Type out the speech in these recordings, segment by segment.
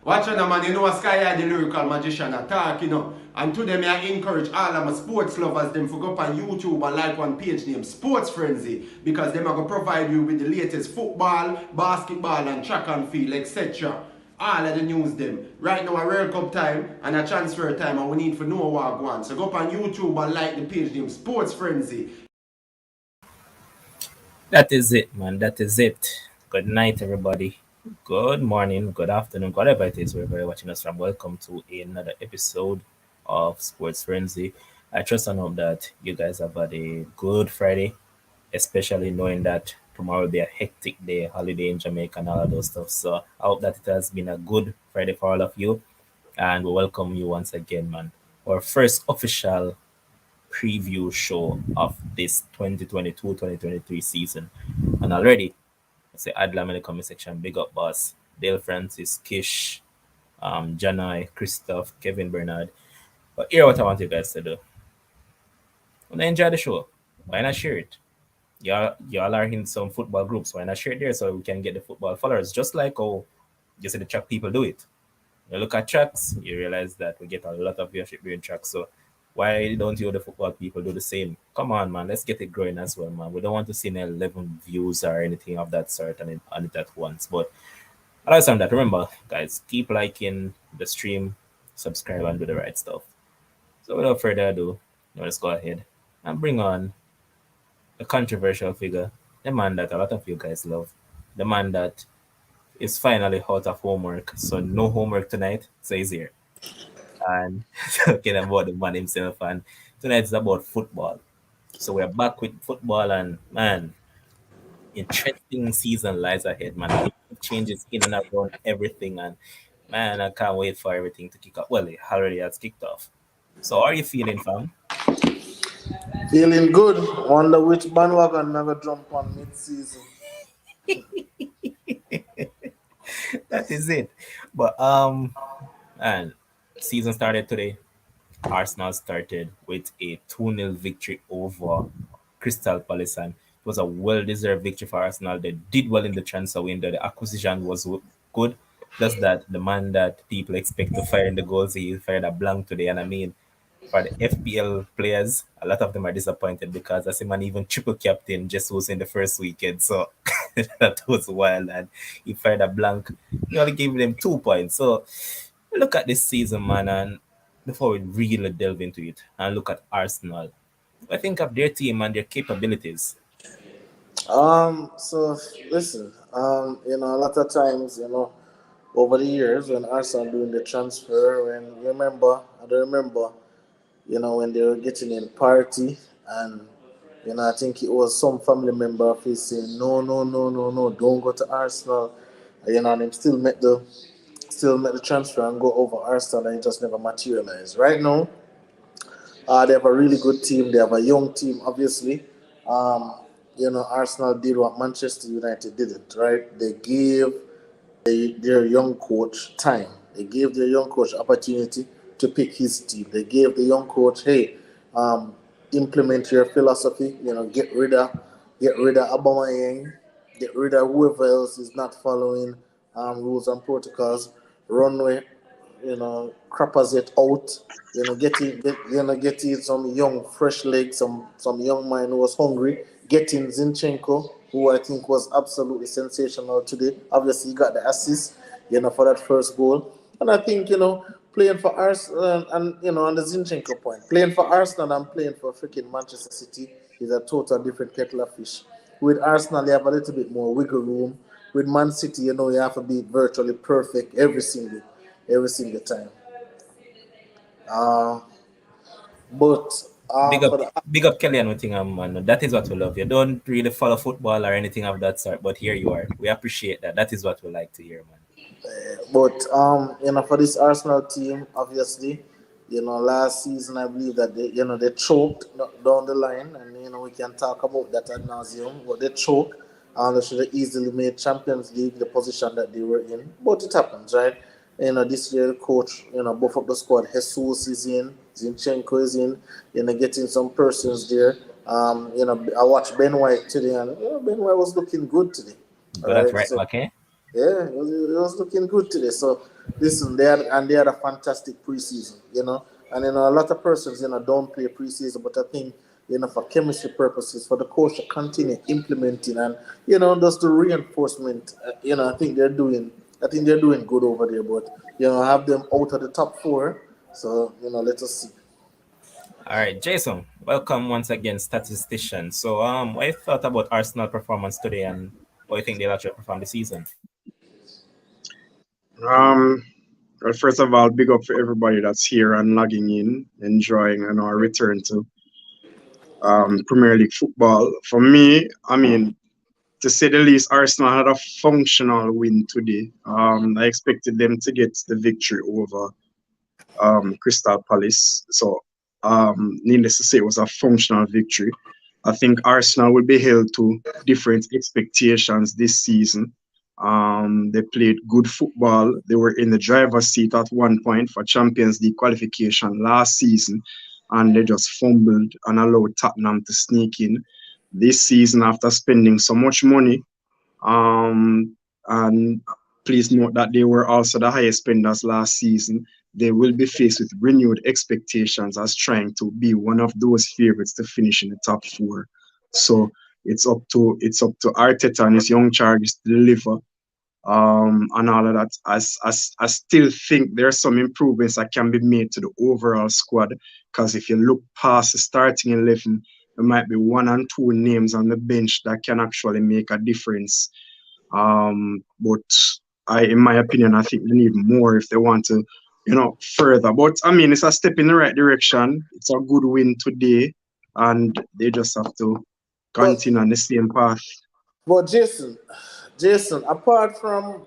Watch on, man. You know, Sky are the lyrical magician attack, you know. And to them, I encourage all of my sports lovers them to go up on YouTube and like one page named Sports Frenzy because them are going to provide you with the latest football, basketball, and track and field, etc. All of the news them. Right now, a World Cup time and a transfer time, and we need for know what go on. So go up on YouTube and like the page named Sports Frenzy. That is it, man. That is it. Good night, everybody. Good morning, good afternoon, whatever it is, wherever you're watching us from. Welcome to another episode of Sports Frenzy. I trust and hope that you guys have had a good Friday, especially knowing that tomorrow will be a hectic day, holiday in Jamaica and all of those stuff. So I hope that it has been a good Friday for all of you. And we welcome you once again, man. Our first official preview show of this 2022-2023 season. And already, I say Adlam in the comment section, big up boss, Dale Francis, Kish, Janai, Christoph, Kevin Bernard. But here what I want you guys to do. When I enjoy the show, why not share it? Y'all are in some football groups, why not share it there so we can get the football followers? Just like how you see the track people do it. You look at tracks, you realize that we get a lot of viewership during tracks. So why don't you the football people do the same? Come on, man, let's get it growing as well, man. We don't want to see 11 views or anything of that sort on it at once. But other than that, remember, guys, keep liking the stream, subscribe, and do the right stuff. So without further ado, let's go ahead and bring on a controversial figure, the man that a lot of you guys love, the man that is finally out of homework. So no homework tonight, so he's here. And talking about the man himself, and tonight is about football. So we're back with football, and man, interesting season lies ahead, man. Changes in and around everything, and man, I can't wait for everything to kick off. Well, it already has kicked off. So how are you feeling, fam? Feeling good. Wonder which bandwagon never jump on mid-season. That is it. But and season started today. Arsenal started with a 2-0 victory over Crystal Palace, and it was a well-deserved victory for Arsenal. They did well in the transfer window. The acquisition was good. Just that the man that people expect to fire in the goals, he fired a blank today. And I mean, for the FPL players, a lot of them are disappointed because as a man even triple captain just was in the first weekend. So that was wild. And he fired a blank. He only gave them 2 points. So look at this season, man, and before we really delve into it and look at Arsenal, I think of their team and their capabilities. So listen, a lot of times, over the years when Arsenal doing the transfer, I don't remember, when they were getting in party and I think it was some family member of his saying, no, no, no, no, no, don't go to Arsenal. And him still make the transfer and go over Arsenal, and it just never materialized. Right now, they have a really good team. They have a young team, obviously. Arsenal did what Manchester United didn't, right? They gave their young coach time. They gave their young coach opportunity to pick his team. They gave the young coach, hey, implement your philosophy. Get rid of Aubameyang, get rid of whoever else is not following rules and protocols. Run with, crappers it out. Getting some young fresh legs, some young man who was hungry. Getting Zinchenko, who I think was absolutely sensational today. Obviously, he got the assist, for that first goal. And I think, playing for Arsenal and, on the Zinchenko point, playing for Arsenal and playing for freaking Manchester City is a total different kettle of fish. With Arsenal, you have a little bit more wiggle room. With Man City, you have to be virtually perfect every single time. Uh, but Big up, for the big up Kelly and Nottingham, man. That is what we love. You don't really follow football or anything of that sort, but here you are. We appreciate that. That is what we like to hear, man. for this Arsenal team, obviously, last season I believe that they choked down the line, and we can talk about that ad nauseum. But they choked, and they should have easily made Champions League the position that they were in. But it happens, right? This year the coach, both of the squad, Jesus is in, Zinchenko is in, getting some persons there. I watched Ben White today, and Ben White was looking good today. All But that's right, right so back, eh? yeah, it was looking good today. So listen, they had a fantastic preseason, you know. And a lot of persons, don't play preseason, but I think, for chemistry purposes, for the coach to continue implementing and, just the reinforcement, I think they're doing good over there. But, have them out of the top four. So, let us see. All right, Jason, welcome once again, statistician. So, what you thought about Arsenal performance today, and what you think they'll actually perform this season? Um, well, first of all, big up for everybody that's here and logging in, enjoying our return to Premier League football. For me, I mean, to say the least, Arsenal had a functional win today. I expected them to get the victory over Crystal Palace. So, needless to say, it was a functional victory. I think Arsenal will be held to different expectations this season. They played good football. They were in the driver's seat at one point for Champions League qualification last season, and they just fumbled and allowed Tottenham to sneak in this season after spending so much money. And please note that they were also the highest spenders last season. They will be faced with renewed expectations as trying to be one of those favorites to finish in the top four. So it's up to Arteta and his young charges to deliver, and all of that. I still think there are some improvements that can be made to the overall squad, because if you look past the starting 11, there might be one and two names on the bench that can actually make a difference. But in my opinion, I think they need more if they want to, further. But I mean, it's a step in the right direction. It's a good win today, and they just have to But continue on the same path. but Jason, apart from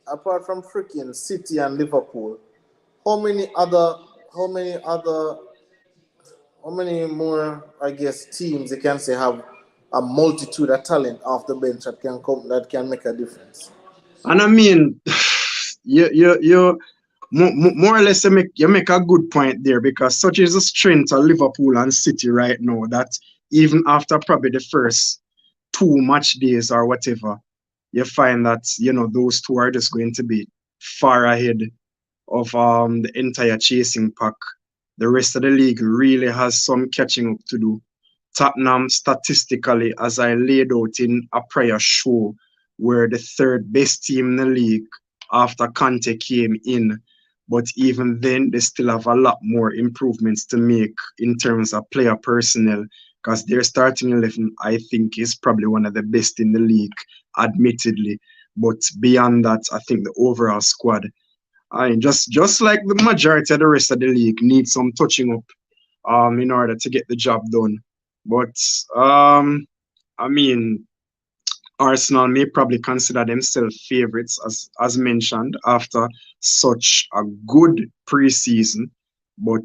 freaking City and Liverpool, how many other how many other how many more, I guess, teams you can say have a multitude of talent off the bench that can make a difference? And I mean, you more or less you make a good point there, because such is the strength of Liverpool and City right now that even after probably the first two match days or whatever, you find that those two are just going to be far ahead of the entire chasing pack. The rest of the league really has some catching up to do. Tottenham, statistically, as I laid out in a prior show, were the third best team in the league after Conte came in. But even then, they still have a lot more improvements to make in terms of player personnel, because their starting 11, I think, is probably one of the best in the league, admittedly. But beyond that, I think the overall squad, just like the majority of the rest of the league, needs some touching up in order to get the job done. But I mean, Arsenal may probably consider themselves favourites, as mentioned, after such a good preseason. But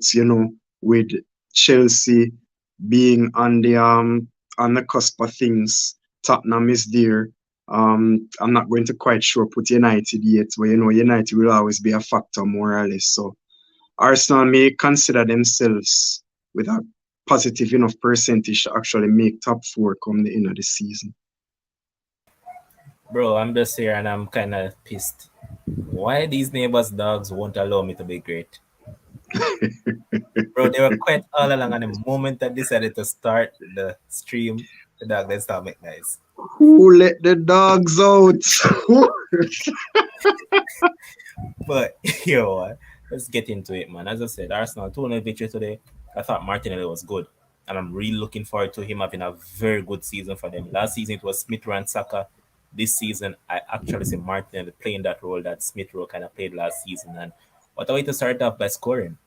with Chelsea being on the cusp of things, Tottenham is there. I'm not going to quite sure put United yet, but United will always be a factor more or less. So Arsenal may consider themselves with a positive enough percentage to actually make top four come the end of the season. Bro, I'm just here and I'm kind of pissed. Why these neighbors' dogs won't allow me to be great? Bro, they were quiet all along, and the moment I decided to start the stream, the dog then start make noise. Who let the dogs out? But you know what? Let's get into it, man. As I said, Arsenal 2-0 victory today. I thought Martinelli was good, and I'm really looking forward to him having a very good season for them. Last season it was Smith Rowe and Saka. This season I actually see Martinelli playing that role that Smith Rowe kind of played last season. And what a way to start off by scoring.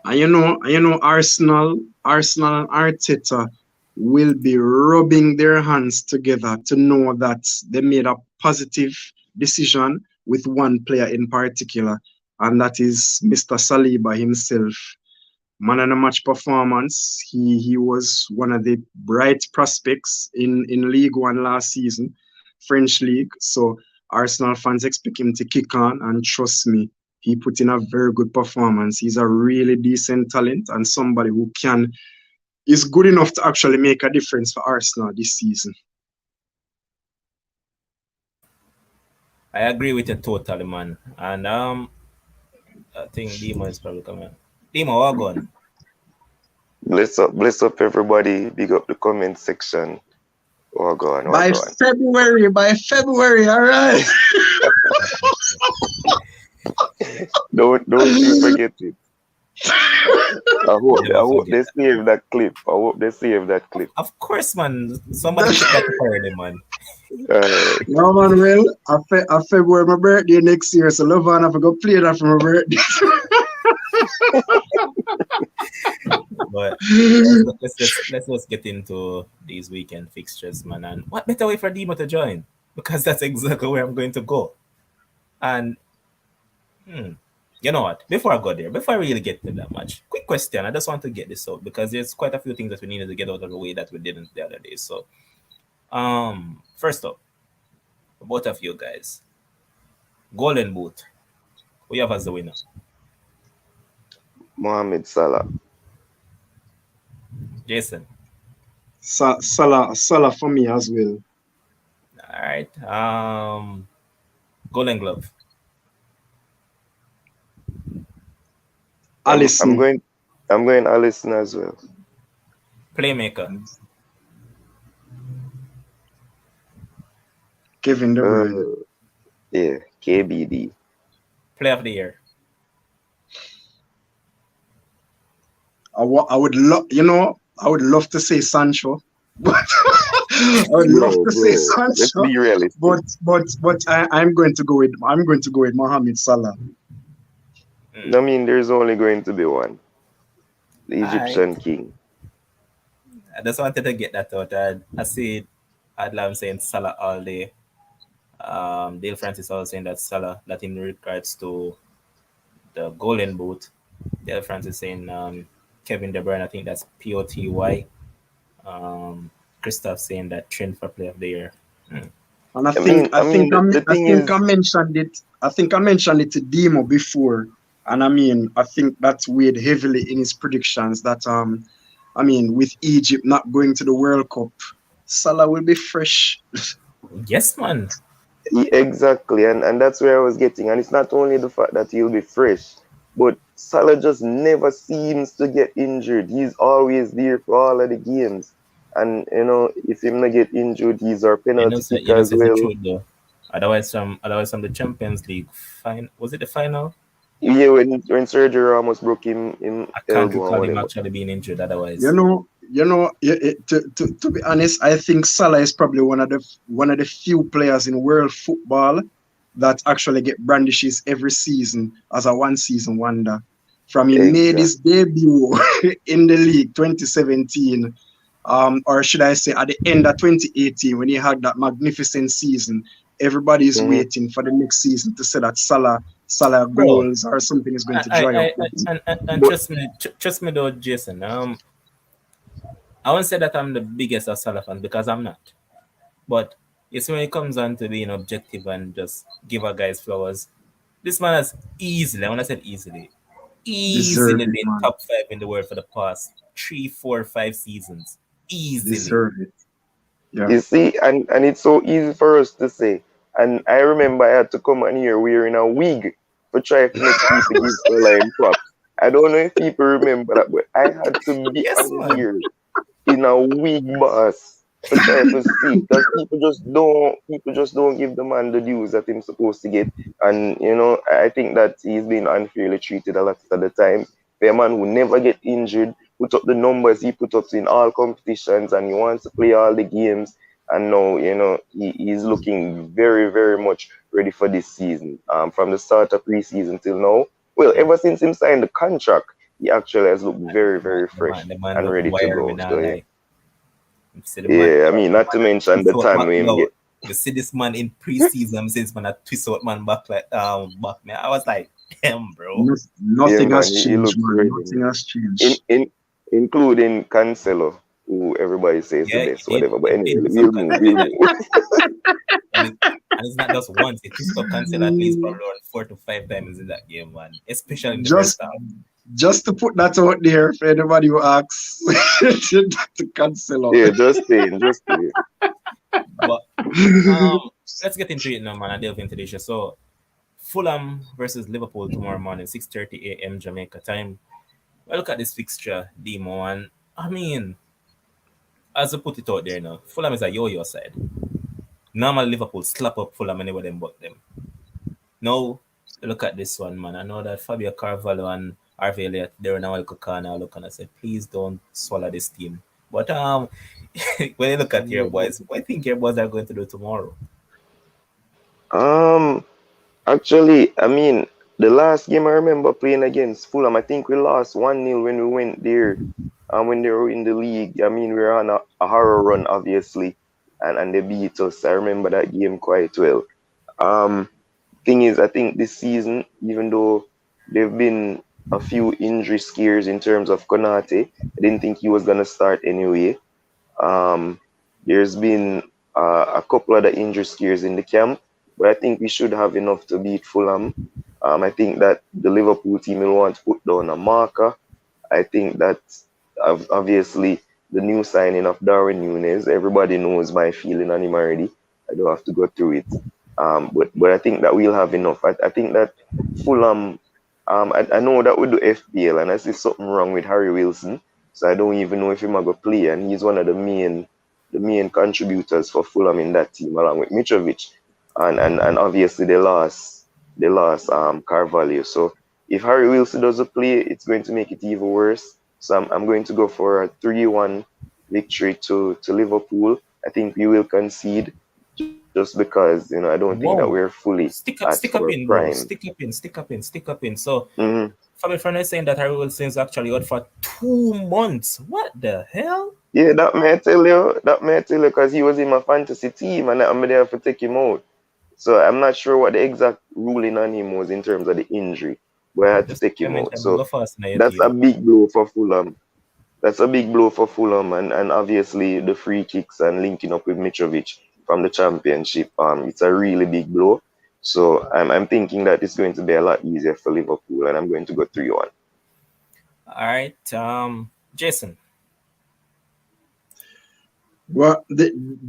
And Arsenal and Arteta will be rubbing their hands together to know that they made a positive decision with one player in particular, and that is Mr. Saliba himself. Man of the match performance. He was one of the bright prospects in League One last season, French League. So Arsenal fans expect him to kick on, and trust me, he put in a very good performance. He's a really decent talent and somebody who is good enough to actually make a difference for Arsenal this season. I agree with you totally, man. And I think Demo is probably coming. Demo, what going? Bless up everybody. Big up the comment section. Oh God, oh By God. February, all right. Don't you forget it. I hope they save that clip. Of course, man. Somebody took that already, man. No, man, well, I February my birthday next year, so love and I forgot to play that for my birthday. But let's just get into these weekend fixtures, man. And what better way for Demo to join? Because that's exactly where I'm going to go. And you know what? Before I go there, before I really get to that match, quick question. I just want to get this out because there's quite a few things that we needed to get out of the way that we didn't the other day. So, first up, both of you guys, Golden Boot. Who you have as the winner? Mohamed Salah. Jason. Salah for me as well. All right. Golden Glove. Alisson. I'm going Alisson as well. Playmaker. Kevin De Bruyne. Yeah, KBD. Player of the year. I would love to say Sancho, but I would love to say Sancho. Let's be realistic. But I'm going to go with Mohamed Salah. I mean, there's only going to be one. The Egyptian king. I just wanted to get that out. I see Adlam saying Salah all day. Dale Francis also saying that Salah, that in regards to the Golden Boot. Dale Francis saying Kevin De Bruyne, I think that's POTY. Christoph saying that Trent for Player of the Year. And I think I mentioned it. I think I mentioned it to Demo before. And I think that's weighed heavily in his predictions that with Egypt not going to the World Cup, Salah will be fresh. Yes, man. Yeah, exactly, and that's where I was getting. And it's not only the fact that he'll be fresh, but Salah just never seems to get injured. He's always there for all of the games. And, if him not get injured, he's our penalty kick as well. Otherwise from the Champions League, was it the final? Yeah, when Sergio Ramos broke him I can't recall him actually being injured otherwise. To be honest, I think Salah is probably one of the few players in world football that actually get brandishes every season as a one-season wonder. From he made his debut in the league 2017, or should I say at the end of 2018 when he had that magnificent season, everybody is waiting for the next season to say that Salah goals or something is going to dry up. And trust me though, Jason. I won't say that I'm the biggest of Salah fan because I'm not. But it's when it comes on to being objective and just give our guys flowers. This man has easily, I want to say easily been top 5 in the world for the past 3, 4, 5 seasons. Easily. Deserve it. Yeah. You see, and it's so easy for us to say. And I remember I had to come on here wearing a wig to try to make people give Salah props. I don't know if people remember that, but I had to be on here in a wig, boss, to try to see. Because people just don't give the man the dues that he's supposed to get. And I think that he's been unfairly treated a lot of the time. The man who never get injured, put up the numbers he put up in all competitions, and he wants to play all the games. And now, he's looking very, very much ready for this season. From the start of pre-season till now, well, ever since he signed the contract, he actually has looked very, very fresh and ready to go. So, not to mention the time we get. You see this man in pre-season since man I twist out man back like back man. I was like, damn, bro. Nothing has changed, man. Nothing has changed. Including Cancelo, who everybody says the best, whatever. But anyway, we'll move. And it's not just once. It took Cancelo at least probably around 4 to 5 times in that game, man. Especially in the first half. Just to put that out there for anybody who asks to Cancelo. Yeah, just saying. But let's get into it now, man, and delve into the issue. So, Fulham versus Liverpool tomorrow morning, 6:30 a.m. Jamaica time. Well, look at this fixture, Demo, and I mean, as I put it out there now, Fulham is a yo-yo side. Normally, Liverpool slap up Fulham anywhere them but them. Now, look at this one, man. I know that Fabio Carvalho and Harvey Elliott, they're now look and I said, please don't swallow this team. But when you look at your boys, what do you think your boys are going to do tomorrow? Actually, I mean, the last game I remember playing against Fulham, I think we lost 1-0 when we went there. And when they were in the league, I mean, we were on a horror run, obviously, and they beat us. I remember that game quite well. Thing is, I think this season, even though there've been a few injury scares in terms of Konate, I didn't think he was gonna start anyway. There's been a couple other injury scares in the camp, but I think we should have enough to beat Fulham. I think that the Liverpool team will want to put down a marker. I think that obviously the new signing of Darwin Nunez, everybody knows my feeling on him already. I don't have to go through it. But I think that we'll have enough. I think that Fulham, I know that with the FPL, and I see something wrong with Harry Wilson, so I don't even know if he's going to play, and he's one of the main contributors for Fulham in that team, along with Mitrovic, and obviously they lost Carvalho. So if Harry Wilson doesn't play, it's going to make it even worse. So I'm going to go for a 3-1 victory to Liverpool. I think we will concede just because, I don't think that we're fully stick up in, prime. bro. Stick up in. So Fabi Fernandez is saying that Harry Wilson is actually out for 2 months. What the hell? Yeah, that may I tell you, because he was in my fantasy team and I'm there to take him out. So I'm not sure what the exact ruling on him was in terms of the injury, but I had to take him out. So that's a big blow for Fulham. And obviously the free kicks and linking up with Mitrovic from the championship, it's a really big blow. So I'm thinking that it's going to be a lot easier for Liverpool, and I'm going to go 3-1. All right, Jason. Well,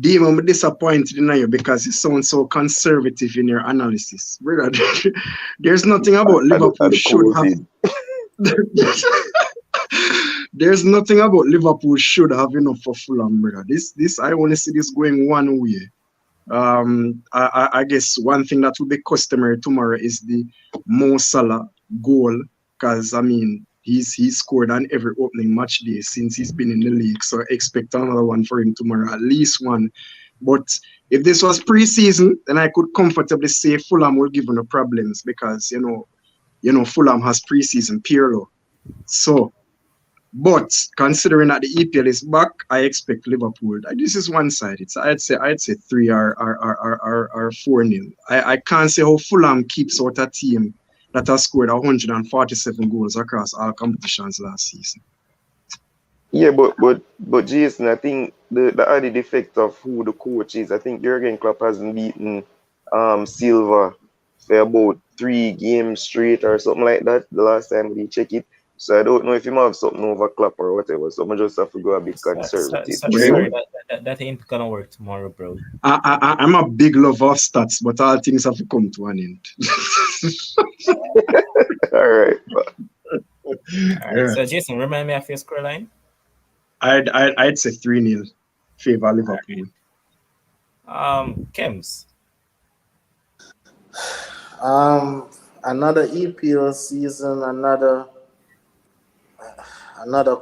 Demo, I'm disappointed in you because you sound so conservative in your analysis. Brother, there's nothing about Liverpool should have. There's nothing about Liverpool should have enough for Fulham, brother. This I want to see this going one way. I guess one thing that will be customary tomorrow is the Mo Salah goal, because I mean he's scored on every opening match day since he's been in the league. So expect another one for him tomorrow, at least one. But if this was pre-season, then I could comfortably say Fulham will give him the problems because Fulham has pre-season Pirlo. So. But considering that the EPL is back, I expect Liverpool. This is one side. I'd say 3 or 4-0. I can't say how Fulham keeps out a team that has scored 147 goals across all competitions last season. Yeah, but Jason, I think the added effect of who the coach is, I think Jurgen Klopp hasn't beaten Silva for about 3 games straight or something like that. The last time we check it. So I don't know if you might have something over Klopp or whatever. So I just have to go a bit conservative. Sorry, that ain't gonna work tomorrow, bro. I'm a big lover of stats, but all things have to come to an end. All right. Yeah. So Jason, remind me of your scoreline. I'd say 3-0 favor Liverpool. Kems. Another EPL season, another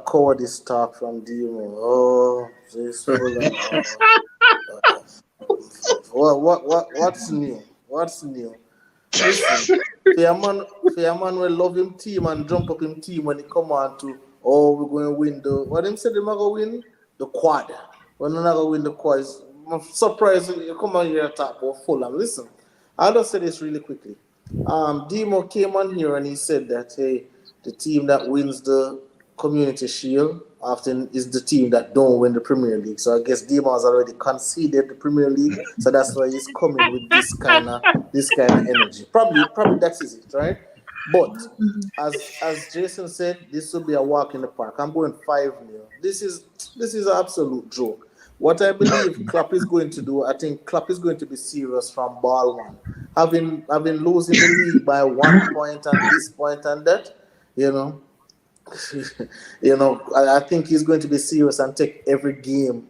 cowardice talk from Demo. Oh, this Fulham. What's new? Listen, Fairman will love him team and jump up him team when he come on to, we're going to win what him said they're going to win? The quad. We're not going to win the quad. I'm surprised you come on here and talk about Fulham. Listen, I'll just say this really quickly. Demo came on here and he said that, hey, the team that wins the Community Shield often is the team that don't win the Premier League. So I guess Demo has already conceded the Premier League, so that's why he's coming with this kind of energy. Probably that is it, right? But as Jason said, this will be a walk in the park. I'm going 5-0. This is an absolute joke. What I believe Klopp is going to do, I think Klopp is going to be serious from ball one. Having losing the league by 1 point and this point and that, you know, I think he's going to be serious and take every game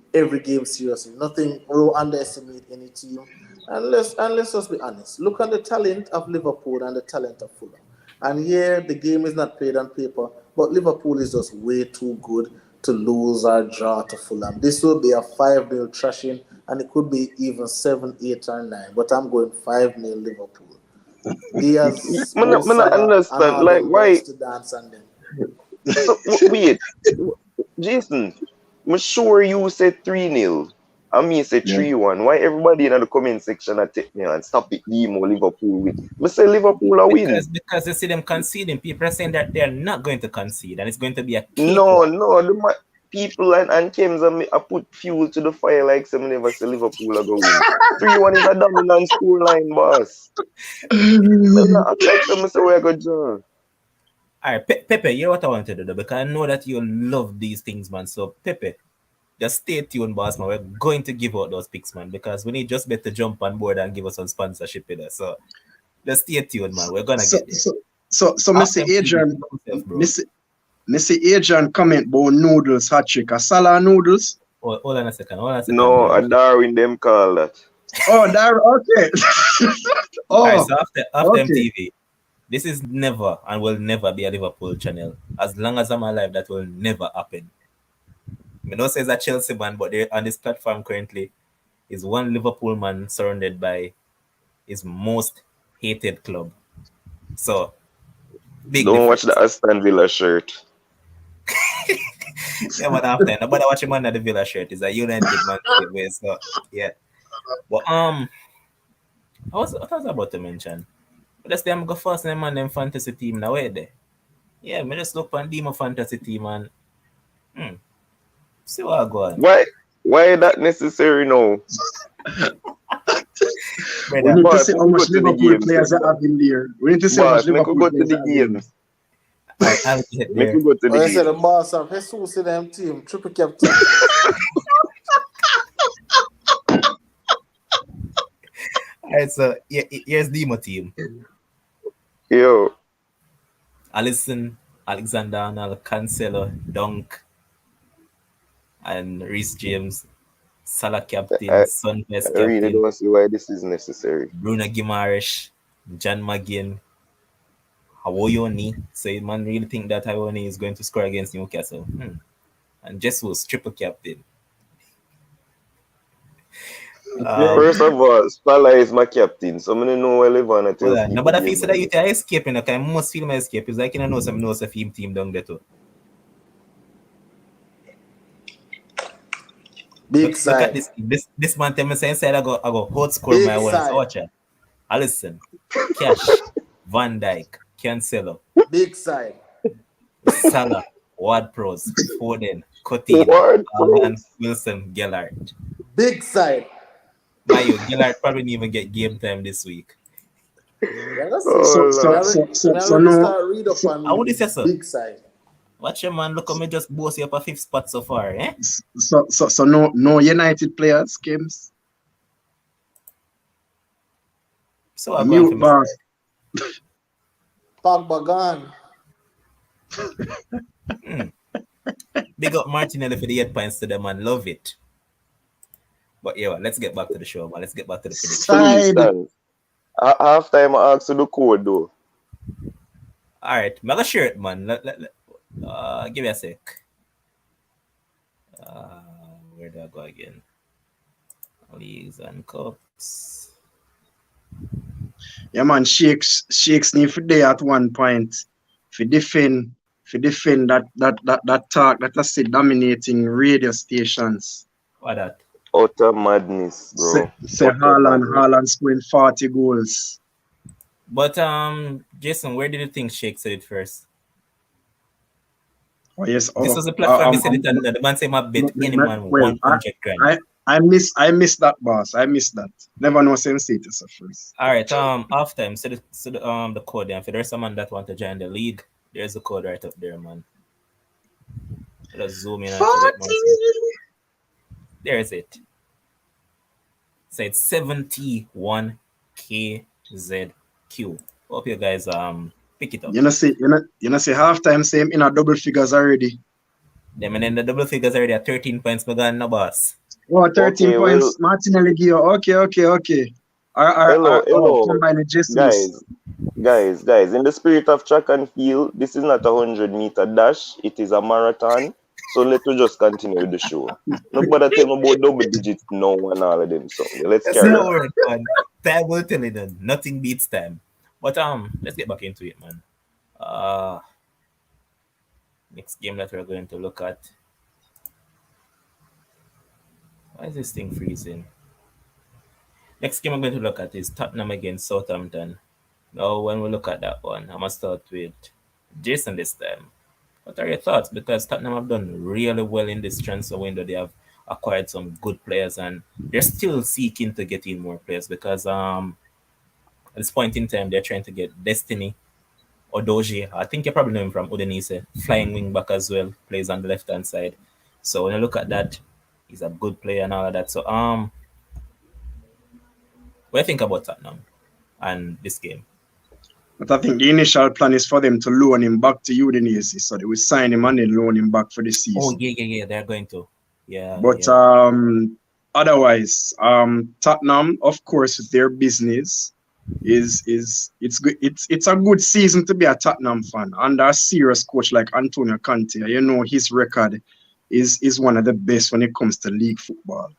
seriously. Nothing will underestimate any team. And let's just be honest. Look at the talent of Liverpool and the talent of Fulham. And here the game is not played on paper, but Liverpool is just way too good to lose or draw to Fulham. This will be a 5-0 thrashing, and it could be even 7, 8, or 9. But I'm going 5-0 Liverpool. Diaz, I not understand, like, why? To dance and them. So, wait, Jason, I'm sure you said 3-0. And me say 3-1. Why everybody in the comment section take me and stop it Demo Liverpool win? I say Liverpool are win. Because you see them conceding. People are saying that they're not going to concede and it's going to be a cake. No, the people and Kems I put fuel to the fire like some never say Liverpool are going to win. 3-1 is a dominant score line, boss. I like them say we're going to. Alright, Pepe, you know what I want to do though, because I know that you love these things, man. So Pepe, just stay tuned, boss, man. We're going to give out those picks, man, because we need just better jump on board and give us some sponsorship with us. So just stay tuned, man. We're gonna get there. So Mr. Adrian, Mr. Adrian comment about noodles hat trick. A Salah noodles? Hold on a second. No, a Darwin them call that. Oh, Darwin, okay. Alright, so after MTV, this is never and will never be a Liverpool channel. As long as I'm alive, that will never happen. I know says a Chelsea man, but they're on this platform currently is one Liverpool man surrounded by his most hated club. So, big Don't difference. watch the Aston Villa shirt. Yeah, but after nobody watch him under the Villa shirt. It's a United man. So, yeah. But what was I about to mention? But that's them go first name and them fantasy team now where there. Yeah, me just look on Demo fantasy team and see what I go on. Why that necessary now? We need to see how much Liverpool players are having there. We need to see how much Liverpool go to players the are games. I'll get there. Make you go to the I said the games. boss of Jesus in them team, triple captain. Alright, so here's Demo team. Yo, Alisson, Alexander-Arnold, Cancelo, Dunk, and Reece James, Salah captain, Son I best really captain, don't see why this is necessary. Bruno Guimaraes, John McGinn, Hawoyoni. So you man really think that Hawoyoni is going to score against Newcastle? And Jesus, triple captain. First of all, Salah is my captain, so I don't know where live on until No, but I feel so that you are escaping. Okay, I must feel my escape. It's like you know some knows a team down there too. Big Look side. at this man tell me saying I go hot score Big my one. side. So watch it. Alisson, Cash, Van Dijk, Cancelo, Big side. Salah, Ward-Prowse, Foden, Coutinho, Haaland, Wilson, Gellert. Big side. Gellert probably didn't even get game time this week. Yeah, that's So no. read up on How would you say so? big side. Watch your man, look at me just boast you up a 5th spot so far, eh? So no United players games. So I'm Mute going boss. Pogba gone. Big up Martinelli for the 8 points to them and love it. But yeah, let's get back to the show, man. Let's get back to the prediction. Please, half time I ask you the code though. Alright, mega shirt, man. Give me a sec. Where do I go again? Leagues and cups. Yeah, man. Shakes need for day at one point. For defend that talk that I said dominating radio stations. What that? Utter madness, bro. Say Haaland scoring 40 goals. But Jason, where did you think Shake said it first? Oh yes. This was the platform he said it and the man said my bet any man 100 grand. I missed that, boss. I missed that. Never know same status at first. Alright, half time. So the code there. If there's someone that want to join the league, there's the code right up there, man. Let's zoom in and There's it. So it's 71 KZQ. Hope you guys pick it up. Say halftime same in a double figures already. Them and then the double figures already at 13 points. My God, no boss. Oh, 13 Okay, points. well, Martinelli give you. Okay. hello, Combine with Jesus. guys. In the spirit of track and field, this is not a 100-meter dash. It is a marathon. So let's just continue with the show. Nobody tell me about double digits now and all of them. So let's That's carry no on. word, man. Time will tell you then. Nothing beats time. But let's get back into it, man. Next game that we're going to look at. Why is this thing freezing? Next game I'm going to look at is Tottenham against Southampton. Now, when we look at that one, I'm going to start with Jason this time. What are your thoughts? Because Tottenham have done really well in this transfer window. They have acquired some good players and they're still seeking to get in more players because at this point in time, they're trying to get Destiny Odoji. I think you probably know him from Udinese, flying wing back as well, plays on the left hand side. So when you look at that, he's a good player and all of that. So what do you think about Tottenham and this game? But I think the initial plan is for them to loan him back to Udinese. So they will sign him and then loan him back for the season. Oh yeah, they're going to. Yeah. But otherwise, Tottenham, of course, with their business it's good. It's a good season to be a Tottenham fan under a serious coach like Antonio Conte. You know his record is one of the best when it comes to league football.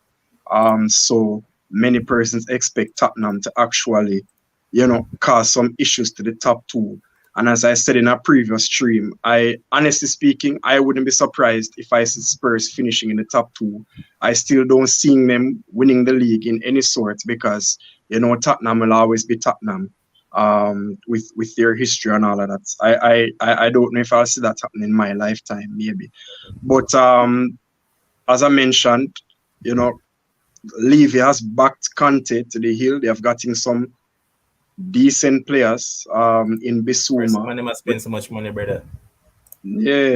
So many persons expect Tottenham to actually, cause some issues to the top two. And as I said in a previous stream, honestly speaking, I wouldn't be surprised if I see Spurs finishing in the top two. I still don't see them winning the league in any sort because, Tottenham will always be Tottenham with their history and all of that. I don't know if I'll see that happen in my lifetime, maybe. But as I mentioned, Levy has backed Conte to the hill. They have gotten some decent players in Bissouma. Man, they must spend so much money, brother. Yeah,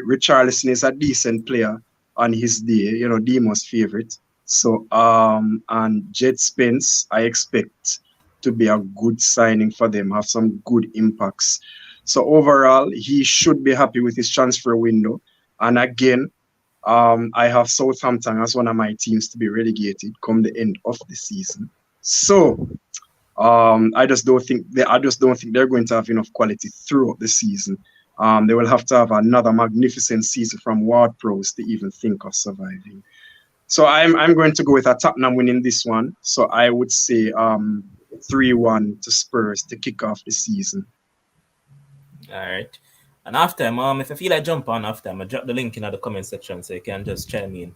Richarlison is a decent player on his day, Demo's favorite. So, and Jet Spence, I expect to be a good signing for them, have some good impacts. So overall, he should be happy with his transfer window. And again, I have Southampton as one of my teams to be relegated come the end of the season. So I just don't think they're going to have enough quality throughout the season. They will have to have another magnificent season from Ward Pros to even think of surviving. So I'm going to go with a Tottenham winning this one. So I would say 3-1 to Spurs to kick off the season. All right. And after, if you feel like jump on after, I drop the link in the comment section so you can just chime in.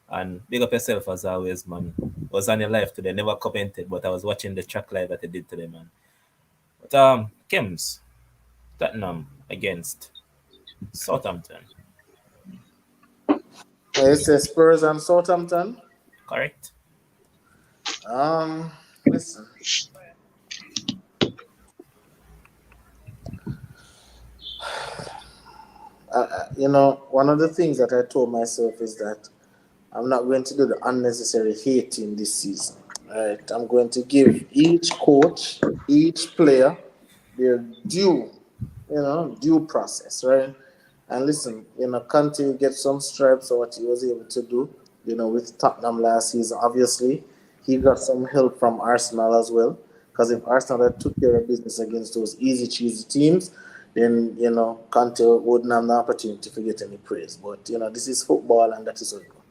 And big up yourself as always, man. I was on your live today, never commented, but I was watching the track live that I did today, man. But Kems, Tottenham against Southampton. It's Spurs and Southampton. Correct. Listen. One of the things that I told myself is that I'm not going to do the unnecessary hating this season. Right? I'm going to give each coach, each player their due process, right? And listen, Conte get some stripes for what he was able to do, with Tottenham last season. Obviously, he got some help from Arsenal as well. Because if Arsenal had took care of business against those easy, cheesy teams, then, Conte wouldn't have the opportunity to get any praise. But, this is football and that is what it goes.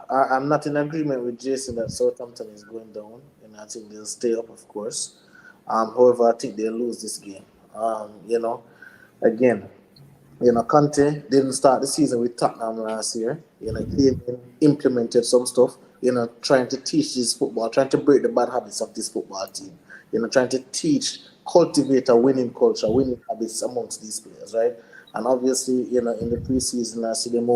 I'm not in agreement with Jason that Southampton is going down. I think they'll stay up, of course. However, I think they'll lose this game. Again, Conte didn't start the season with Tottenham last year. He implemented some stuff, trying to teach this football, trying to break the bad habits of this football team. Trying to cultivate a winning culture, winning habits amongst these players, right? And obviously, in the preseason, I see them go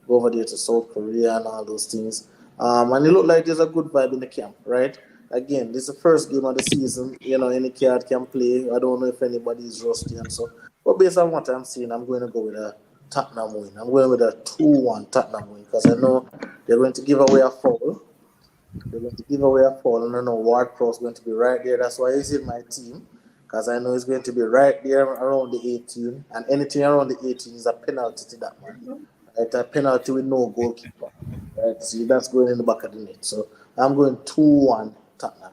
over there to South Korea and all those things. And it looked like there's a good vibe in the camp, right? Again, this is the first game of the season. Any card can play. I don't know if anybody is rusty and so. But based on what I'm seeing, I'm going to go with a Tottenham win. I'm going with a 2-1 Tottenham win because I know they're going to give away a foul. They're going to give away a foul, and I know Ward-Prowse is going to be right there. That's why he's in my team, because I know he's going to be right there around the 18, and anything around the 18 is a penalty to that man. Right? A penalty with no goalkeeper. Right? See, that's going in the back of the net. So I'm going 2-1 Tottenham.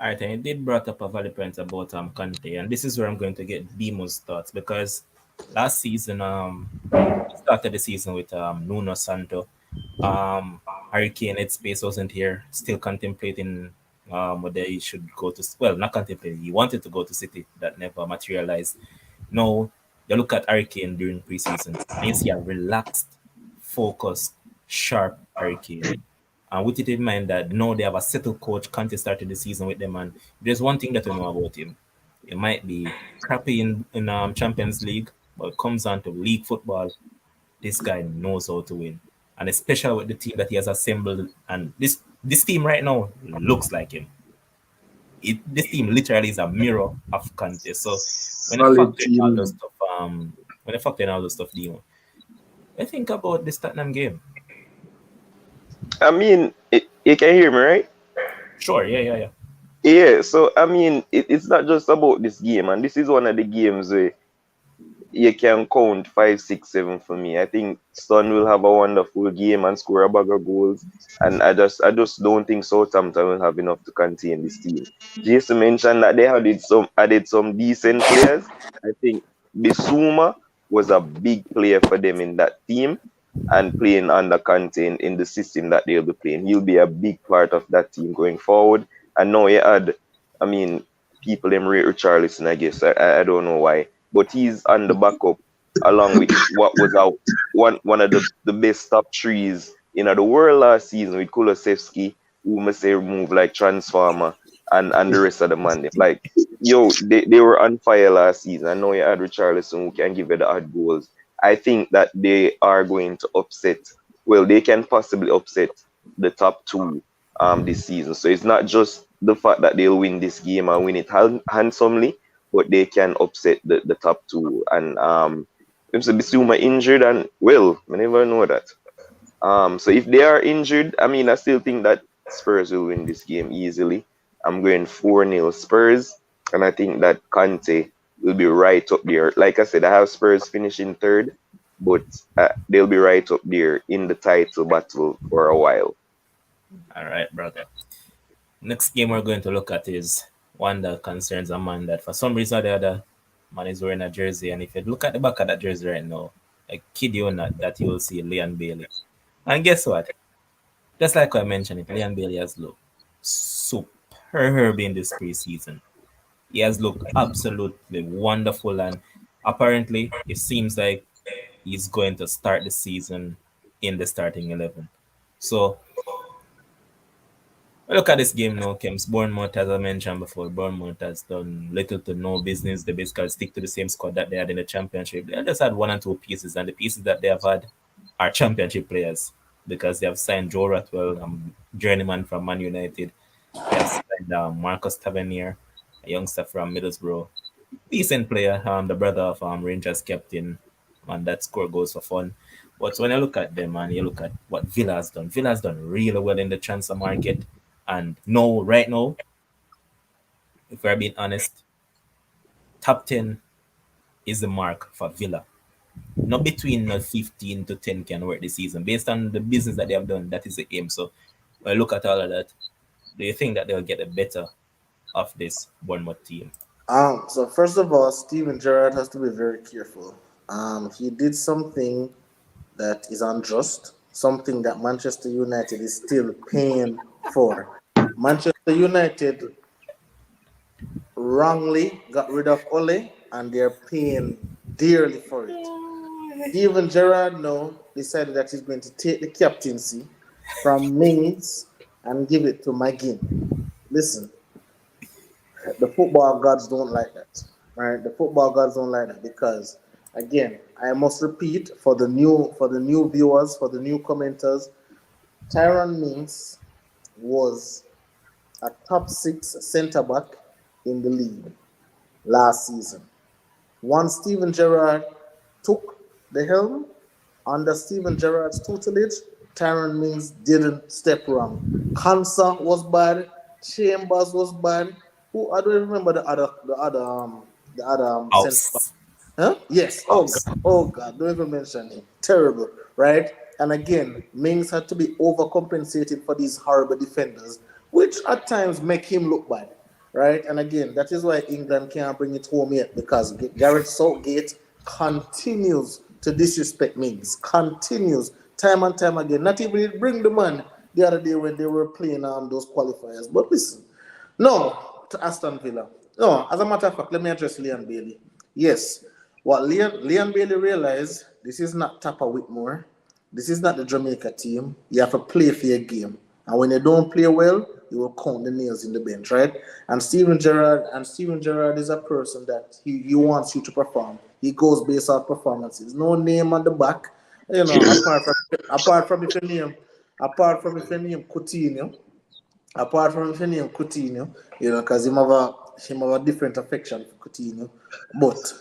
Alright, and you did brought up a valid point about Conte, and this is where I'm going to get Dimo's thoughts, because last season we started the season with Nuno Santo. Harry Kane headspace wasn't here, still contemplating whether he should go to, well, not contemplating, he wanted to go to City, that never materialized. Now you look at Harry Kane during preseason and you see a relaxed, focused, sharp Harry Kane. And with it in mind that now they have a settled coach, Conte started the season with them, and there's one thing that we know about him. It might be crappy in Champions League, but it comes down to league football, this guy knows how to win. And especially with the team that he has assembled, and this team right now looks like him. This team literally is a mirror of Conte. So when I Solid factor in all team. those stuff, Dino, I think about this Tottenham game. I mean, you can hear me, right? Sure, yeah. Yeah, so I mean, it's not just about this game, and this is one of the games where you can count 5, 6, 7 for me. I think Son will have a wonderful game and score a bag of goals, and I just don't think Southampton will have enough to contain this team. Jason mentioned that they added some decent players. I think Bissouma was a big player for them in that team, and playing under Conte in the system that they'll be playing. He'll be a big part of that team going forward. And now you add, I mean, people them rate Richarlison, I guess. I don't know why. But he's on the backup along with what was out one of the best top threes in the world last season with Kulusevski, who must say move like Transformer, and the rest of the man. Like, yo, they were on fire last season. I know you had Richarlison who can give you the odd goals. I think that they are going to they can possibly upset the top two this season. So it's not just the fact that they'll win this game and win it handsomely, but they can upset the top two. And if Bissouma injured, and well, I never know that. So if they are injured, I mean, I still think that Spurs will win this game easily. I'm going 4-0 Spurs, and I think that Conte will be right up there. Like I said, I have Spurs finishing third, but they'll be right up there in the title battle for a while. All right, brother. Next game we're going to look at is one that concerns a man that for some reason or the other, man is wearing a jersey. And if you look at the back of that jersey right now, I kid you not that you will see Leon Bailey. And guess what? Just like I mentioned, Leon Bailey has looked superb in this preseason. He has looked absolutely wonderful, and apparently it seems like he's going to start the season in the starting 11. So look at this game now, Kems. Bournemouth, as I mentioned before, Bournemouth has done little to no business. They basically stick to the same squad that they had in the championship. They just had 1 and 2 pieces, and the pieces that they have had are championship players because they have signed Joe Ratwell, journeyman from Man United. They have signed Marcus Tavernier, a youngster from Middlesbrough. Decent player, the brother of Rangers captain, and that score goes for fun. But when you look at them and you look at what Villa has done really well in the transfer market. And right now, if we're being honest, top 10 is the mark for Villa. Not between 15 to 10 can work this season. Based on the business that they have done, that is the aim. So when I look at all of that, do you think that they'll get the better of this Bournemouth team? So first of all, Steven Gerrard has to be very careful. He did something that is unjust, something that Manchester United is still paying for. Manchester United wrongly got rid of Ole, and they're paying dearly for it. Steven Gerrard now decided that he's going to take the captaincy from Mings and give it to McGinn. Listen, the football gods don't like that, right? The football gods don't like that because, again, I must repeat for the new viewers, for the new commenters, Tyrone Mings was a top 6 centre back in the league last season. Once Steven Gerrard took the helm, under Steven Gerrard's tutelage, Tyron Mings didn't step wrong. Kansa was bad. Chambers was bad. Who I don't remember the other centre back. House. Huh? Yes. Oh House. God. Oh God. Don't even mention him. Terrible. Right? And again, Mings had to be overcompensated for these horrible defenders, which at times make him look bad. Right? And again, that is why England can't bring it home yet because Gareth Southgate continues to disrespect Mings. Continues time and time again. Not even bring the man the other day when they were playing those qualifiers. But listen, no, to Aston Villa. No, as a matter of fact, let me address Leon Bailey. Yes, what Leon Bailey realized, this is not Tapa Whitmore. This is not the Jamaica team. You have to play for your game. And when you don't play well, you will count the nails in the bench, right? And Steven Gerrard is a person that he wants you to perform. He goes based on performances. No name on the back. You know, apart from if your name Coutinho, you know, because him have a different affection for Coutinho. But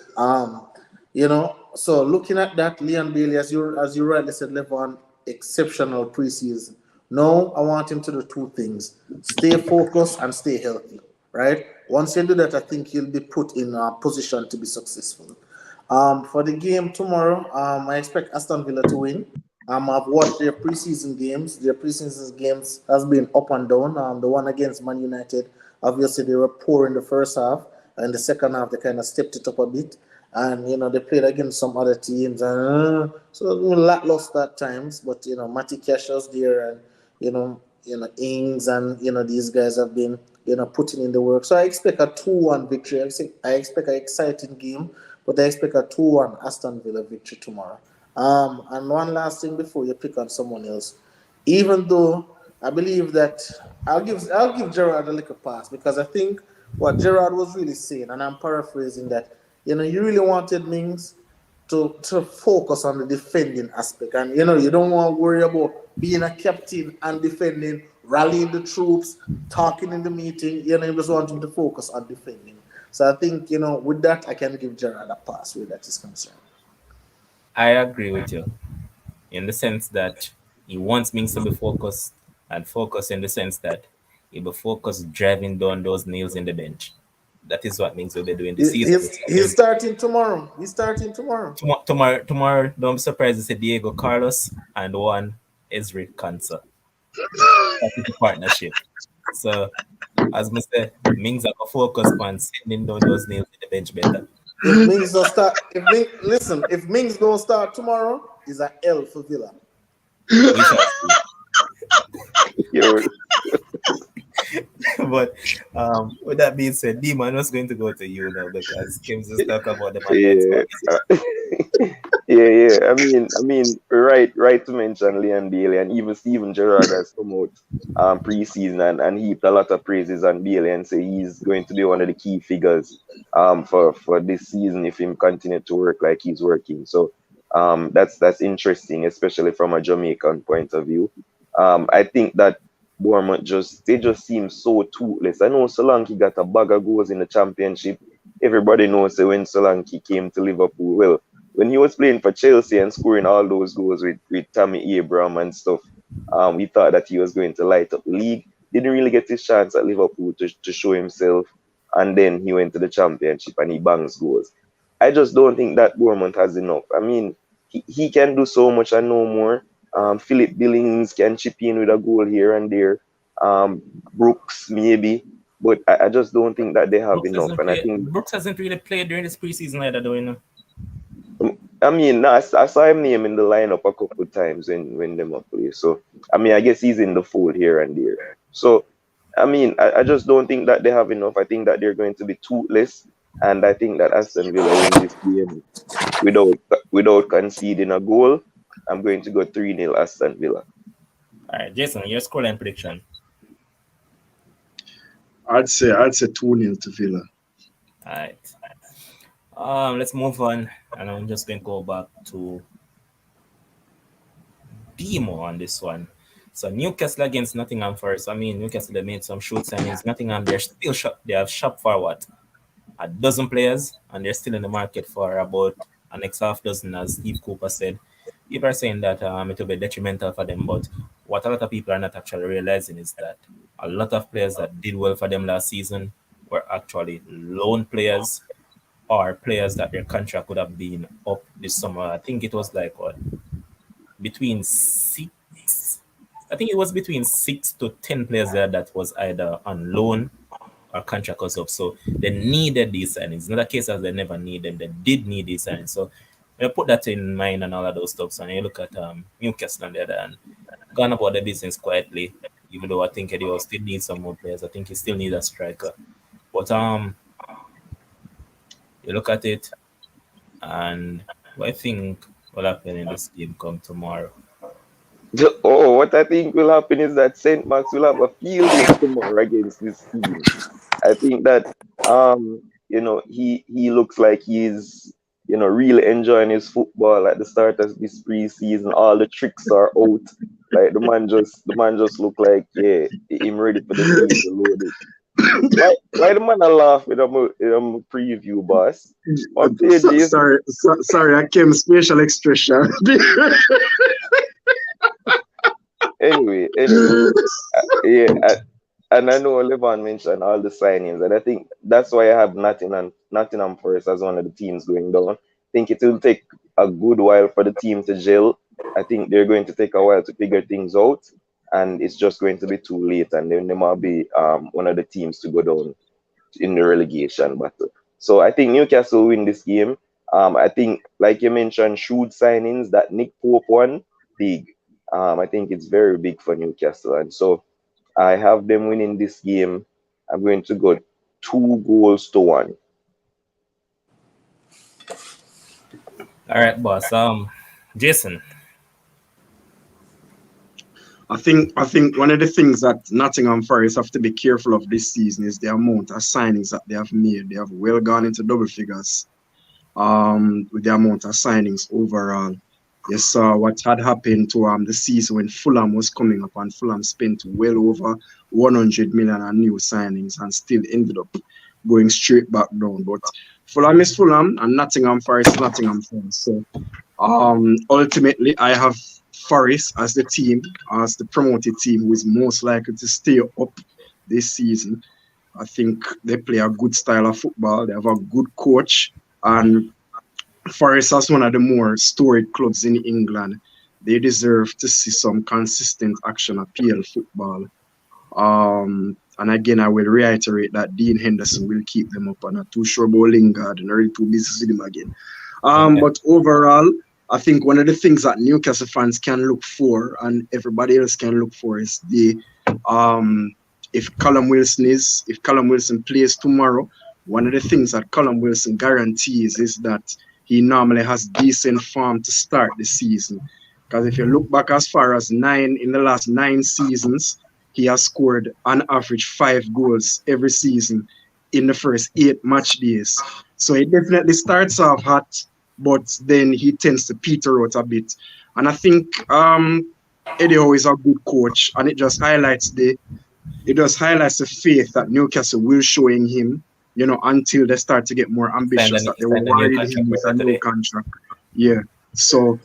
you know, so looking at that, Leon Bailey, as you rightly said, left on exceptional preseason. Now I want him to do two things: stay focused and stay healthy. Right? Once you do that, I think he'll be put in a position to be successful. For the game tomorrow, I expect Aston Villa to win. I've watched their preseason games. Their preseason games has been up and down. The one against Man United, obviously they were poor in the first half, and the second half they kind of stepped it up a bit. And you know they played against some other teams, and so lackluster at times. But you know Matty Cash was there, and you know Ings, and you know these guys have been putting in the work. So I expect a 2-1 victory. I expect an exciting game, but I expect a 2-1 Aston Villa victory tomorrow. And one last thing before you pick on someone else, even though I believe that I'll give Gerrard a little pass because I think what Gerrard was really saying, and I'm paraphrasing that, you really wanted Mings to focus on the defending aspect, and you don't want to worry about being a captain and defending, rallying the troops, talking in the meeting. You just want him to focus on defending. So I think with that I can give Gerrard a pass where that is concerned. I agree with you in the sense that he wants Mings to be focused, and focus in the sense that he'll be focused driving down those nails in the bench. That is what Mings will be doing this season. He's starting tomorrow. Tomorrow, don't be surprised to see Diego Carlos and one Ezri Kansa. That is the partnership. So, as I said, Mings are going to focus on sending down those nails in the bench better. If Mings don't start, if Mings don't start tomorrow, is an L for Villa. We shall see. But with that being said, D-Man was going to go to you now because Kim's just talk about the yeah. I mean, right to mention Leon Bailey, and even Steven Gerrard has come out pre-season and heaped a lot of praises on Bailey and say he's going to be one of the key figures for this season if he continue to work like he's working. So that's interesting, especially from a Jamaican point of view. I think that Bournemouth just seem so toothless. I know Solanke got a bag of goals in the championship. Everybody knows that when Solanke came to Liverpool, well, when he was playing for Chelsea and scoring all those goals with Tammy Abraham and stuff, we thought that he was going to light up the league. Didn't really get his chance at Liverpool to show himself, and then he went to the championship and he bangs goals. I just don't think that Bournemouth has enough. I mean, he can do so much and no more. Philip Billings can chip in with a goal here and there. Brooks maybe, but I just don't think that they have enough. And I think Brooks hasn't really played during this preseason either, though, I mean, I saw him name in the lineup a couple of times when they were playing. So I mean, I guess he's in the fold here and there. So I mean, I just don't think that they have enough. I think that they're going to be toothless, and I think that Aston Villa win this game without conceding a goal. I'm going to go 3-0 Aston Villa. All right, Jason, your scoreline prediction. I'd say 2-0 to Villa. All right. Let's move on, and I'm just going to go back to Demo on this one. So Newcastle against Nottingham first. I mean, Newcastle, they made some shoot signings. Nottingham, they're still shop. They have shop for what? A dozen players, and they're still in the market for about a next half dozen, as Steve Cooper said. People are saying that it will be detrimental for them, but what a lot of people are not actually realizing is that a lot of players that did well for them last season were actually loan players or players that their contract would have been up this summer. I think it was like what, between six. I think it was between 6 to 10 players there that was either on loan or contract was up. So they needed these signings. It's not a case as they never need them. They did need these signings. So when you put that in mind and all of those stuff, and you look at Newcastle on the other hand, gone about the business quietly. Even though I think Eddie Howe still needs some more players. I think he still needs a striker. But you look at it, and what I think will happen in this game come tomorrow. Oh, what I think will happen is that Saint Max will have a field day tomorrow against this team. I think that he looks like he's really enjoying his football at the start of this preseason. All the tricks are out. Like the man just look like him ready for the season loaded. Why the man a laugh with a preview, boss? Sorry, I came special expression. Anyway, and I know Levan mentioned all the signings, and I think that's why I have Nottingham first as one of the teams going down. I think it will take a good while for the team to gel. I think they're going to take a while to figure things out, and it's just going to be too late, and then they might be one of the teams to go down in the relegation battle. So I think Newcastle win this game. I think, like you mentioned, shrewd signings, that Nick Pope one, big. I think it's very big for Newcastle, and so I have them winning this game. I'm going to go 2-1. All right, boss. Jason. I think one of the things that Nottingham Forest have to be careful of this season is the amount of signings that they have made. They have well gone into double figures with the amount of signings overall. You saw what had happened to the season when Fulham was coming up, and Fulham spent well over 100 million on new signings and still ended up going straight back down. But Fulham is Fulham, and Nottingham Forest is Nottingham Forest. So ultimately, I have Forest as the team, as the promoted team, who is most likely to stay up this season. I think they play a good style of football. They have a good coach, and Forest as one of the more storied clubs in England. They deserve to see some consistent action appeal football. And again, I will reiterate that Dean Henderson will keep them up. I'm not too sure about Lingard, and already too busy with him again. But overall, I think one of the things that Newcastle fans can look for and everybody else can look for is if Callum Wilson plays tomorrow, one of the things that Callum Wilson guarantees is that he normally has decent form to start the season. Because if you look back as far as in the last 9 seasons, he has scored on average 5 goals every season in the first 8 match days. So he definitely starts off hot, but then he tends to peter out a bit. And I think Eddie Howe is a good coach, and it just highlights the faith that Newcastle will show in him, until they start to get more ambitious, that they will worry him with a new contract. Yeah. So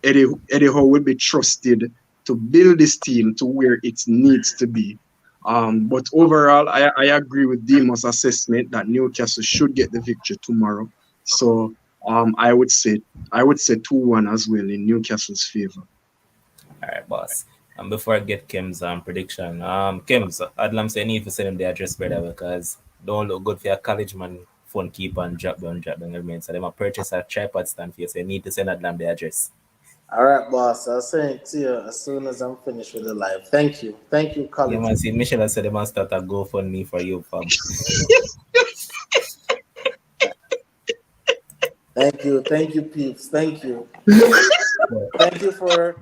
Eddie Howe will be trusted to build this team to where it needs to be. But overall, I agree with Demos' assessment that Newcastle should get the victory tomorrow. So I would say 2-1 as well in Newcastle's favor. All right, boss. And before I get Kim's prediction, Kim's, Adlam say need to send him the address, brother, because don't look good for your college man phone keep on drop down. So they might purchase a tripod stand for you, so you need to send Adlam the address. All right, boss. I'll send it to you as soon as I'm finished with the live. Thank you, college. Yeah, man. See, Michelle said they must start a GoFundMe for you, fam. Thank you, peeps. Thank you. Thank you for.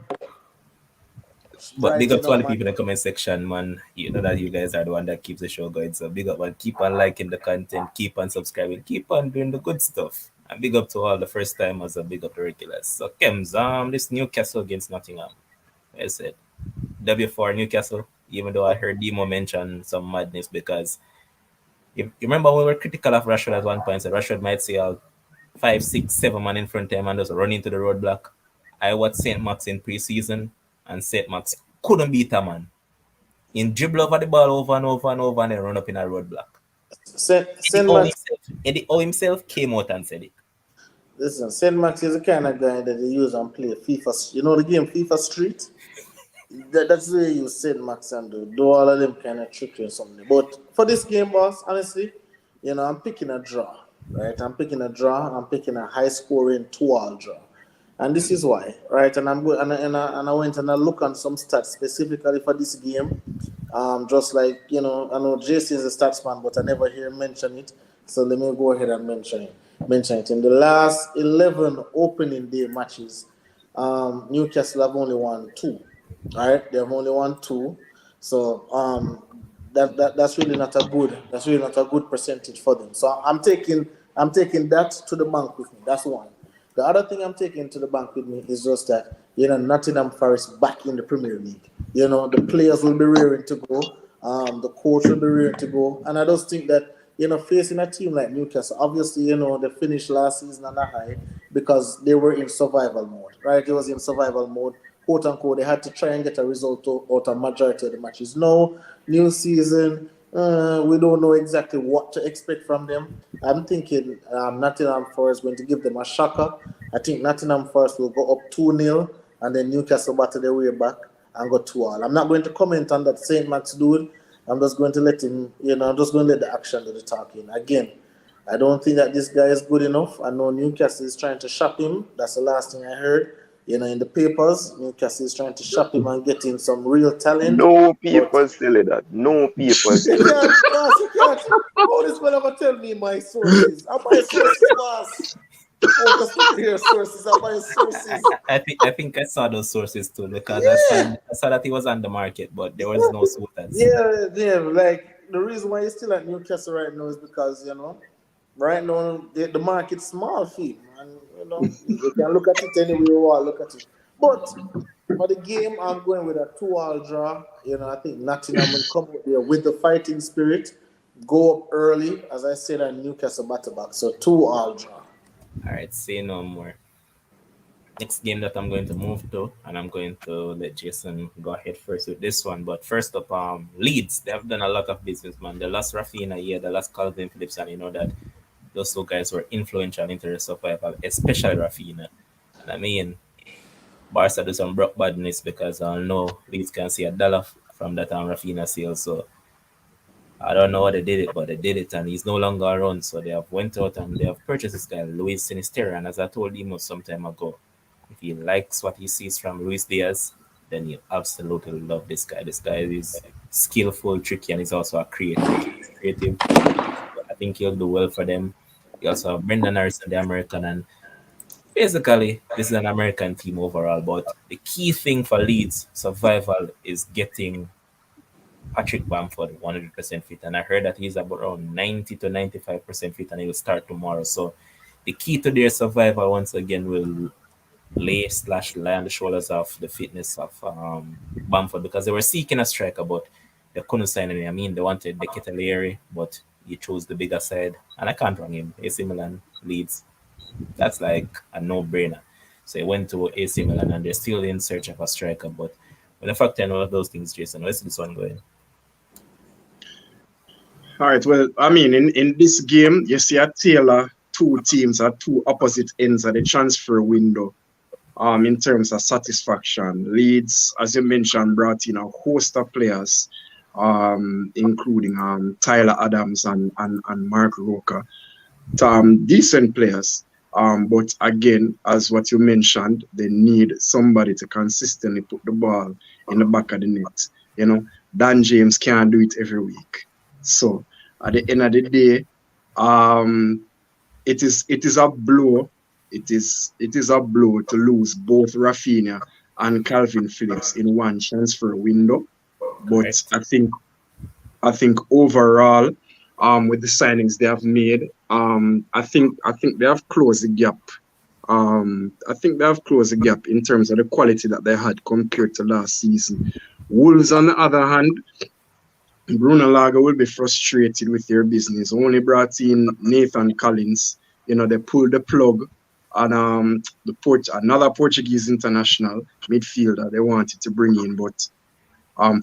But big up to all the people in the comment section, man. You know that you guys are the one that keeps the show going. So big up, man. Keep on liking the content, keep on subscribing, keep on doing the good stuff. And big up to all the first timers and big up the regulars. So Kems, this Newcastle against Nottingham. I said W4 Newcastle, even though I heard Demo mention some madness because you remember we were critical of Rashford at one point, so Rashford might say I'll 5, 6, 7 man in front of him and just run into the roadblock. I watched St. Max in pre-season, and St. Max couldn't beat a man. In dribble over the ball over and over and over and then run up in a roadblock. Saint Max. Eddie O himself came out and said it. Listen, Saint Max is the kind of guy that they use and play FIFA. You know the game FIFA Street? That's the way you Saint Max and do all of them kind of trickery or something. But for this game, boss, honestly, I'm picking a draw, right? I'm picking a draw. I'm picking a high-scoring 2-all draw. And this is why, right? And I'm going and I went and I look on some stats specifically for this game. Just like I know Jason is a stats man, but I never hear him mention it. So let me go ahead and mention it. In the last 11 opening day matches, Newcastle have only won 2. All right, they have only won 2. So that's really not a good percentage for them. So I'm taking that to the bank with me. That's one. The other thing I'm taking to the bank with me is just that, Nottingham Forest back in the Premier League. The players will be rearing to go. The coach will be rearing to go. And I just think that, facing a team like Newcastle, obviously, they finished last season on a high because they were in survival mode, right? It was in survival mode, quote unquote. They had to try and get a result out of majority of the matches. No, new season, we don't know exactly what to expect from them. I'm thinking Nottingham Forest is going to give them a shocker. I think Nottingham Forest will go up 2-0 and then Newcastle battle their way back and go 2-all. I'm not going to comment on that St. Max dude. I'm just going to let him, I'm just going to let the action do the talking. Again, I don't think that this guy is good enough. I know Newcastle is trying to shop him. That's the last thing I heard. In the papers, Newcastle is trying to shop him and get in some real talent. No papers telling that. No papers. You can't. How this man ever tell me my sources? I'm my sources, boss. Sources. I'm my sources. I think I saw those sources too because I saw that he was on the market, but there was no suitors. Yeah. Like the reason why he's still at Newcastle right now is because right now the market's small for him. And you can look at it anyway you want to look at it. But for the game, I'm going with a 2-all draw. I think Nottingham will come out there with the fighting spirit, go up early, as I said, and Newcastle batter back. So 2-all draw. All right, say no more. Next game that I'm going to move to, and I'm going to let Jason go ahead first with this one. But first up, Leeds, they have done a lot of business, man. They lost Rafinha, they lost Calvin Phillips, and you know that those two guys were influential into the survival, especially Rafinha. And I mean, Barca do some broke badness because I know Leeds can see $1 from that Rafinha sale. So I don't know how they did it, but they did it, and he's no longer around. So they have went out and they have purchased this guy, Luis Sinisterra. And as I told him some time ago, if he likes what he sees from Luis Diaz, then you absolutely love this guy. This guy is skillful, tricky, and he's also a creative. I think he'll do well for them. You also have Brendan Harrison, the American, and basically this is an American team overall. But the key thing for Leeds survival is getting Patrick Bamford 100% fit, and I heard that he's about around 90 to 95% fit, and he will start tomorrow. So the key to their survival once again will lie on the shoulders of the fitness of Bamford, because they were seeking a striker, but they couldn't sign any. I mean, they wanted the Ketalieri, but he chose the bigger side, and I can't wrong him. AC Milan, Leeds, that's like a no-brainer. So he went to AC Milan, and they're still in search of a striker. But when I factor in all of those things, Jason, where's this one going? All right, well, I mean, in this game, you see a Taylor, two teams at two opposite ends of the transfer window. In terms of satisfaction, Leeds, as you mentioned, brought in a host of players, including Tyler Adams and Mark Roca. Decent players, but again, as what you mentioned, they need somebody to consistently put the ball in the back of the net. Dan James can't do it every week. So at the end of the day, it is a blow. It is a blow to lose both Rafinha and Calvin Phillips in one transfer window. But I think overall, with the signings they have made, I think they have closed the gap. I think they have closed the gap in terms of the quality that they had compared to last season. Wolves, on the other hand, Bruno Lager will be frustrated with their business. Only brought in Nathan Collins they pulled the plug on another Portuguese international midfielder they wanted to bring in, but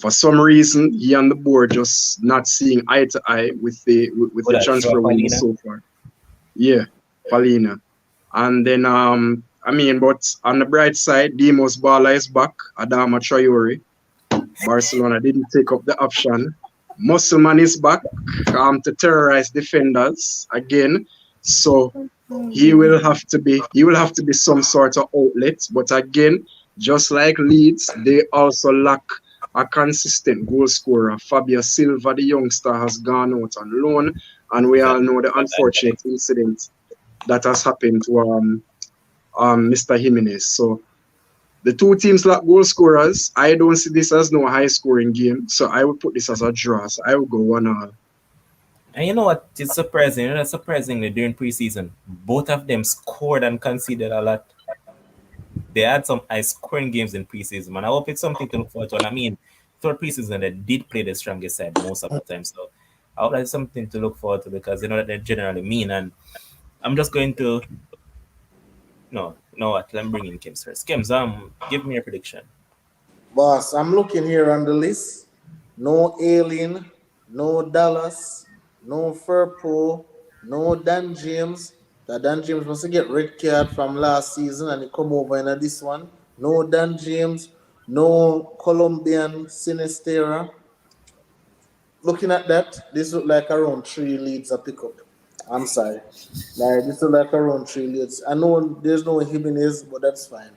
for some reason he and the board just not seeing eye to eye with Would the I throw transfer window Paulina? so far. Yeah, Palina. And then but on the bright side, Demos Bala is back. Adama Traore. Barcelona didn't take up the option. Musselman is back to terrorize defenders again. So he will have to be some sort of outlet. But again, just like Leeds, they also lack a consistent goal scorer. Fabio Silva, the youngster, has gone out on loan, and we all know the unfortunate incident that has happened to Mr. Jimenez. So the two teams lack goal scorers. I don't see this as no high scoring game, so I would put this as a draw. So I would go 1-1. And you know what? It's surprising. Surprisingly, during preseason, both of them scored and conceded a lot. They had some high scoring games in preseason, and I hope it's something to look forward to. And I mean, third preseason, they did play the strongest side most of the time. So I hope that's something to look forward to because you know that they're generally mean. And I'm just going to. No, you know what? Let me bring in Kims first. Kims, give me a prediction. Boss, I'm looking here on the list. No Alien, no Dallas, no Firpo, no Dan James. That Dan James must get red card from last season and he come over in this one. No Dan James, no Colombian Sinistera. Looking at that, this look like around 3 leads a pickup. I'm sorry. Like this look like around 3 leads. I know there's no Jimenez, but that's fine.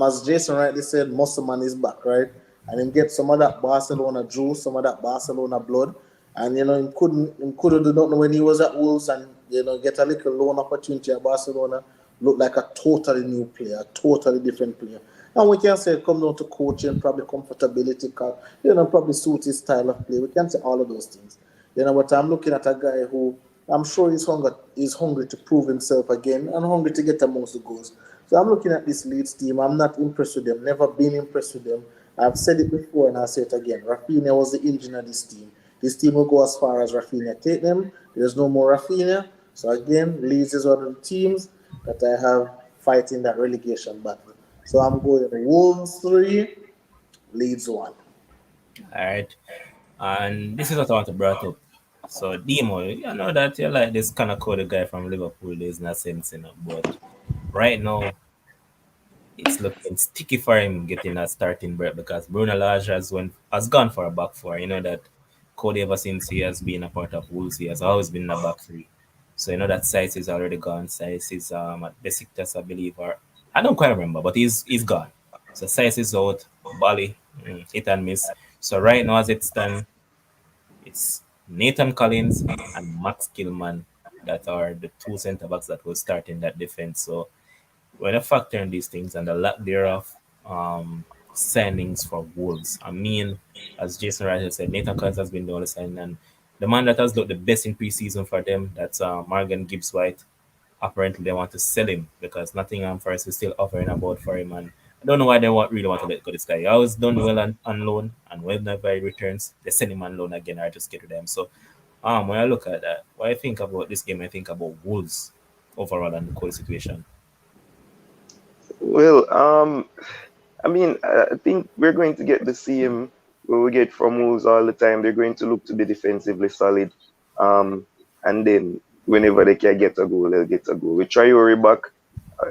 As Jason rightly said, Musselman is back, right? And him get some of that Barcelona juice, some of that Barcelona blood. And he couldn't do nothing when he was at Wolves and get a little loan opportunity at Barcelona. Look like a totally new player, a totally different player. And we can say it comes down to coaching, probably comfortability, probably suit his style of play. We can say all of those things. But I'm looking at a guy who I'm sure he's hungry to prove himself again and hungry to get amongst the goals. So I'm looking at this Leeds team. I'm not impressed with them. Never been impressed with them. I've said it before and I'll say it again. Rafinha was the engine of this team. This team will go as far as Rafinha take them. There's no more Rafinha. So again, Leeds is one of the teams that I have fighting that relegation battle. So I'm going Wolves 3, Leeds 1. All right. And this is what I want to bring up. So, Demo, you know that you're like this kind of coded guy from Liverpool. There's no sense in it. But right now, it's looking sticky for him getting that starting break because Bruno Lage has gone for a back four. You know that Cody, ever since he has been a part of Wolves, he has always been in a back three. So you know that Size is already gone. Size is at Besiktas, I believe, or I don't quite remember, but he's gone. So Size is out. Bali, hit and miss. So right now, as it stands, it's Nathan Collins and Max Gilman that are the two centre backs that will start in that defense. So when I factor in these things and the lack thereof signings for Wolves, I mean, as Jason Ryder said, Nathan Collins has been the only signing, and the man that has looked the best in preseason for them, that's Morgan Gibbs White. Apparently, they want to sell him because Nottingham Forest is still offering about for him, and I don't know why they really want to let go this guy. He always done well on loan, and whenever he returns, they send him on loan again or just get rid of him. So, when I look at that, what I think about this game, I think about Wolves overall and the whole situation. Well, I mean, I think we're going to get the same what we get from Wolves all the time. They're going to look to be defensively solid. And then whenever they can get a goal, they'll get a goal. With Traore back,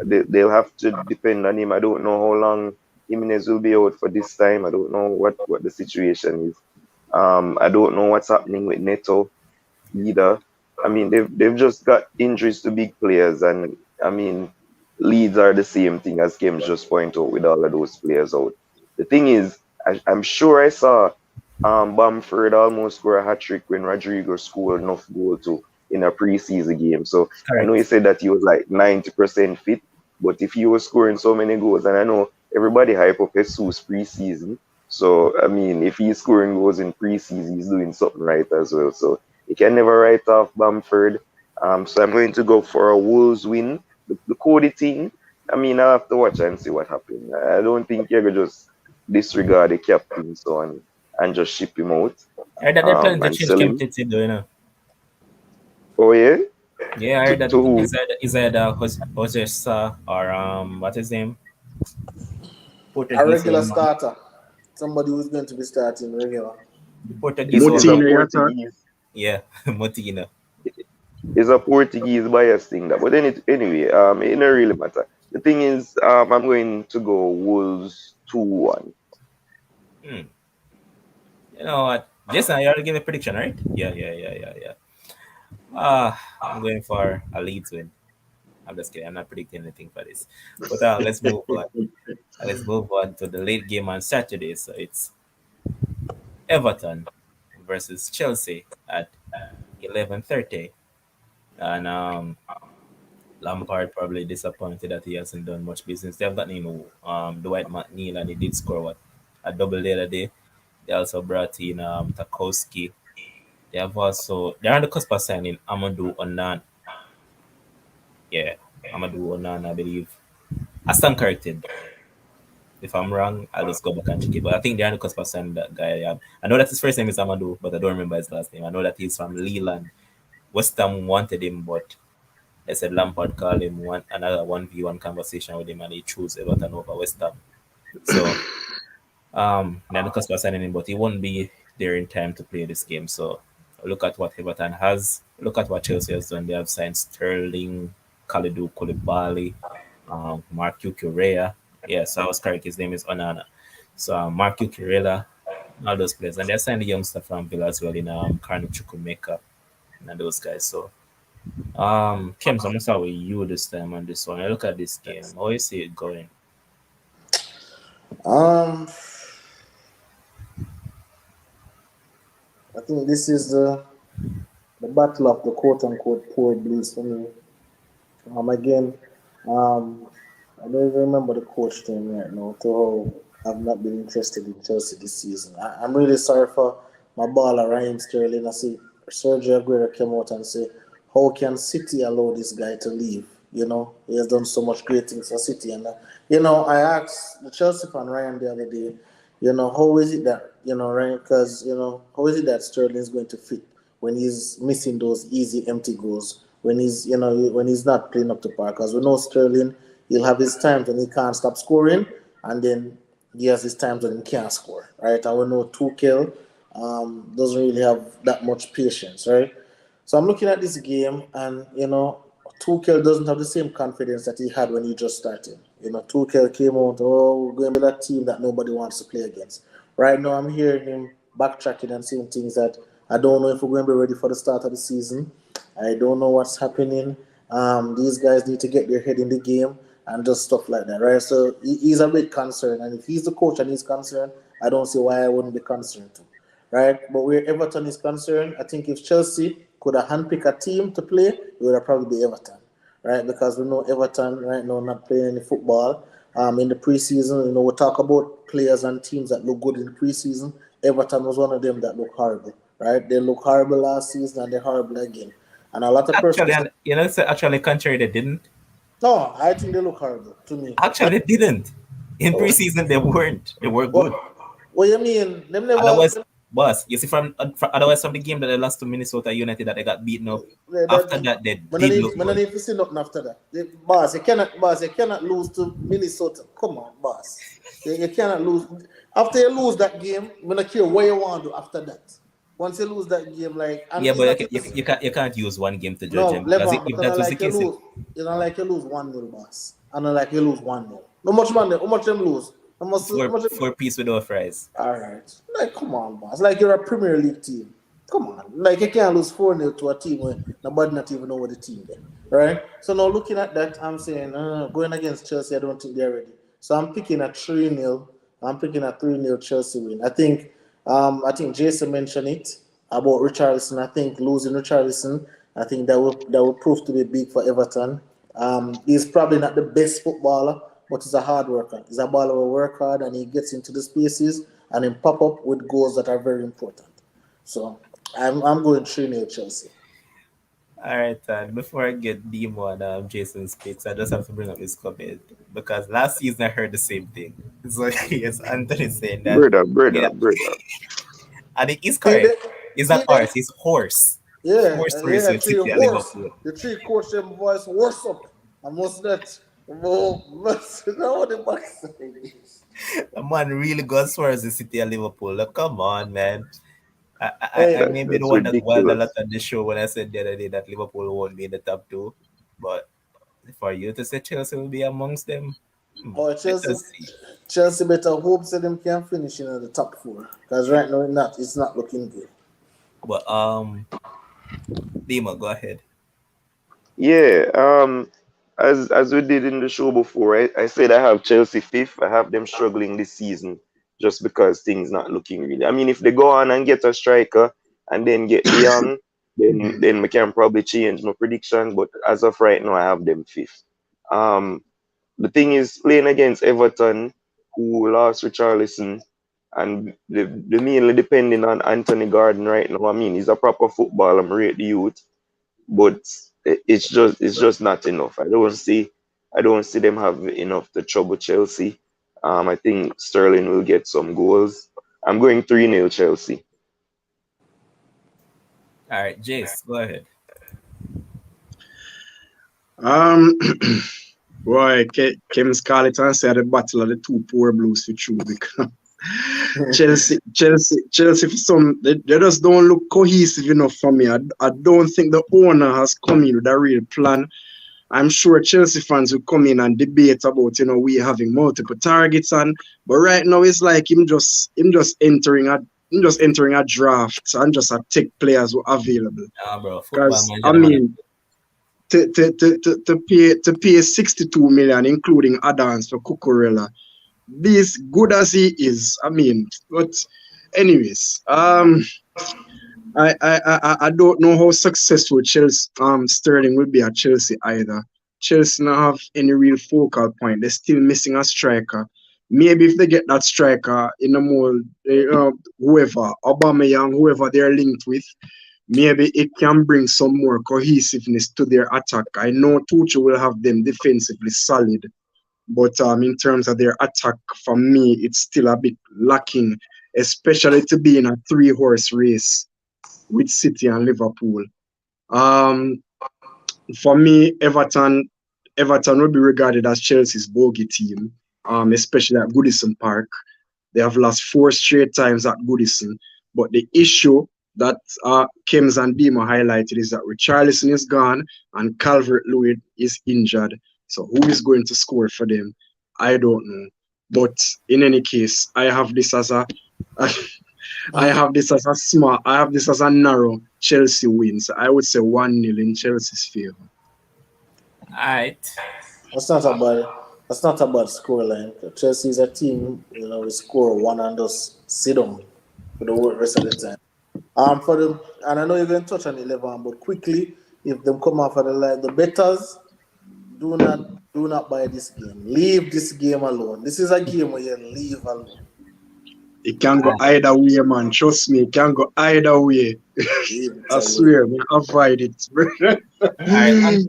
they'll have to depend on him. I don't know how long Jimenez will be out for this time. I don't know what the situation is. I don't know what's happening with Neto either. I mean, they've just got injuries to big players, and I mean, Leeds are the same thing as Kim's just point out with all of those players out. The thing is, I'm sure I saw Bamford almost score a hat trick when Rodrigo scored enough goal to in a preseason game. So I know he said that he was like 90% fit, but if he was scoring so many goals, and I know everybody hype up Jesus preseason. So I mean, if he's scoring goals in preseason, he's doing something right as well. So you can never write off Bamford. So I'm going to go for a Wolves win. The Cody thing, I mean, I have to watch and see what happens. I don't think you're going to just disregard the captain so and just ship him out I heard that they're planning to and change sell him. captaincy, though, you know. Oh, yeah? Yeah, I heard that To who? is that Jose or what's his name? A Portuguese regular young man. starter. Somebody who's going to be starting regular. The Portuguese Is one. a Moutinho, you thought? Portuguese Yeah, Motina. is a Portuguese bias thing that, but then anyway, it don't really matter. The thing is, I'm going to go Wolves 2-1. Hmm. You know what? Jason, you already gave a prediction, right? Yeah. I'm going for a Leeds win. I'm just kidding. I'm not predicting anything for this. But let's move on. Let's move on to the late game on Saturday. So it's Everton versus Chelsea at 11:30, and Lampard probably disappointed that he hasn't done much business. They have got him Dwight McNeil, and he did score a double the other day. They also brought in Tarkowski. They're on the cusp of signing Amadou Onan. Yeah, Amadou Onan, I believe. I stand corrected. If I'm wrong, I'll just go back and check it. But I think they're on the cusp of signing that guy. I know that his first name is Amadou, but I don't remember his last name. I know that he's from Lille, and West Ham wanted him, but they said Lampard called him another 1v1 conversation with him, and he chose Everton over West Ham. So they're on the cusp of signing him, but he won't be there in time to play this game. So look at what Everton has. Look at what Chelsea has done. They have signed Sterling, Kalidou Koulibaly, Mark Cucurella. Yeah, so I was correct. His name is Onana. So Mark Cucurella, all those players. And they signed the youngster from Villa as well in Karni Chukwumeka and those guys. So, Kim, so I'm going to start with you this time on this one. I look at this game. How you see it going? Um, I think this is the battle of the quote unquote poor blues for me. Again, um, I don't even remember the coach name right now. So I've not been interested in Chelsea this season. I'm really sorry for my baller Raheem Sterling. I see Sergio Aguero came out and say, "How can City allow this guy to leave? You know, he has done so much great things for City." And I asked the Chelsea fan Ryan the other day, how is it that Ryan? Because how is it that Sterling is going to fit when he's missing those easy empty goals? When he's not playing up to par? Because we know Sterling, he'll have his times when he can't stop scoring, and then he has his times when he can't score, right? And we know Tuchel doesn't really have that much patience, right? So I'm looking at this game, and Tuchel doesn't have the same confidence that he had when he just started. Tuchel came out, we're going to be that team that nobody wants to play against. Right now, I'm hearing him backtracking and saying things that I don't know if we're going to be ready for the start of the season. I don't know what's happening. These guys need to get their head in the game and just stuff like that, right? So he's a bit concerned, and if he's the coach and he's concerned, I don't see why I wouldn't be concerned too, right? But where Everton is concerned, I think if Chelsea could have handpicked a team to play, it would have probably be Everton, right? Because we know Everton right now not playing any football. In the preseason, we talk about players and teams that look good in the preseason. Everton was one of them that look horrible, right? They look horrible last season and they're horrible again. And a lot of Actually, persons. actually, contrary, they didn't. No, I think they look horrible to me. Actually, they didn't. In preseason, they weren't. They were good. What you mean? Them never. Otherwise, boss, you see, otherwise from the game that they lost to Minnesota United that they got beaten up. After that, they did look good. I need to see nothing after that. Boss, you cannot lose to Minnesota. Come on, boss. You cannot lose. After you lose that game, I'm not care what you want to do after that. Once you lose that game, but you can't use one game to judge him. Because If that was the case, you don't like you lose 1-0, boss. I don't like you lose 1-0. How much them lose? Four piece without fries. All right. Come on, boss. You're a Premier League team. Come on. You can't lose 4-0 to a team where nobody not even know what the team is. Right? So now looking at that, I'm saying, going against Chelsea, I don't think they're ready. So I'm picking a 3-0. I'm picking a 3-0 Chelsea win. I think Jason mentioned it about Richarlison. I think losing Richarlison, I think that will prove to be big for Everton. He's probably not the best footballer, but he's a hard worker. He's a baller who work hard and he gets into the spaces and then pop up with goals that are very important. So I'm going 3-0 Chelsea. All right, before I get Demo and Jason speaks, I just have to bring up this comment because last season I heard the same thing. So yes, Anthony saying that. Brother. And it is correct. It's not horse, it's horse. Yeah, Forced race yeah, with three City at horse. Liverpool. The three coach them voice horse up. I must that. Oh, but you know what the backside is. The man really got Spurs the City at Liverpool. Like, come on, man. I Hey, may be the That's one that wild a ridiculous. lot on the show when I said the other day that Liverpool won't be in the top two. But for you to say Chelsea will be amongst them, or let Chelsea, us see. Chelsea better hope that them can finish in the top four. Because right now it's not looking good. But Lima, go ahead. Yeah, as we did in the show before, I said I have Chelsea fifth. I have them struggling this season just because things not looking really. I mean, if they go on and get a striker and then get the young, then we can probably change my prediction. But as of right now, I have them fifth. Um, the thing is playing against Everton, who lost Richarlison, and they mainly depending on Anthony Gordon right now. I mean, he's a proper footballer. I'm rate the youth, but it's just not enough. I don't see them have enough to trouble Chelsea. I think Sterling will get some goals. I'm going 3-0 Chelsea. All right, Jace, go ahead. Um, boy, Kim Scarlett and say the battle of the two poor blues for true because Chelsea for some they just don't look cohesive enough for me. I don't think the owner has come in with a real plan. I'm sure Chelsea fans will come in and debate about we having multiple targets but right now it's like him just entering a draft and just a take players who are available. Nah, bro, football Because manager, I the man. mean to pay 62 million including add-ons for Cucurella. This good as he is, I mean, but anyways, I don't know how successful Chelsea Sterling will be at Chelsea either. Chelsea don't have any real focal point. They're still missing a striker. Maybe if they get that striker in the mold, whoever Aubameyang, whoever they're linked with, maybe it can bring some more cohesiveness to their attack. I know Tuchel will have them defensively solid, but in terms of their attack, for me, it's still a bit lacking, especially to be in a three-horse race with City and Liverpool. Um, for me, Everton will be regarded as Chelsea's bogey team, especially at Goodison Park. They have lost 4 straight times at Goodison. But the issue that Kems and Dima highlighted is that Richarlison is gone and Calvert-Lewin is injured. So who is going to score for them? I don't know. But in any case, I have this as a narrow Chelsea win. So I would say 1-0 in Chelsea's favor. All right. That's not a bad scoreline. Chelsea is a team, we score one and just sit down for the rest of the time. For them, and I know you're going to touch on 11, but quickly, if them come off of the line, the betters do not buy this game. Leave this game alone. This is a game where you leave alone. It can go either way, man. Trust me, it can go either way. I swear, man. Avoid it. All right.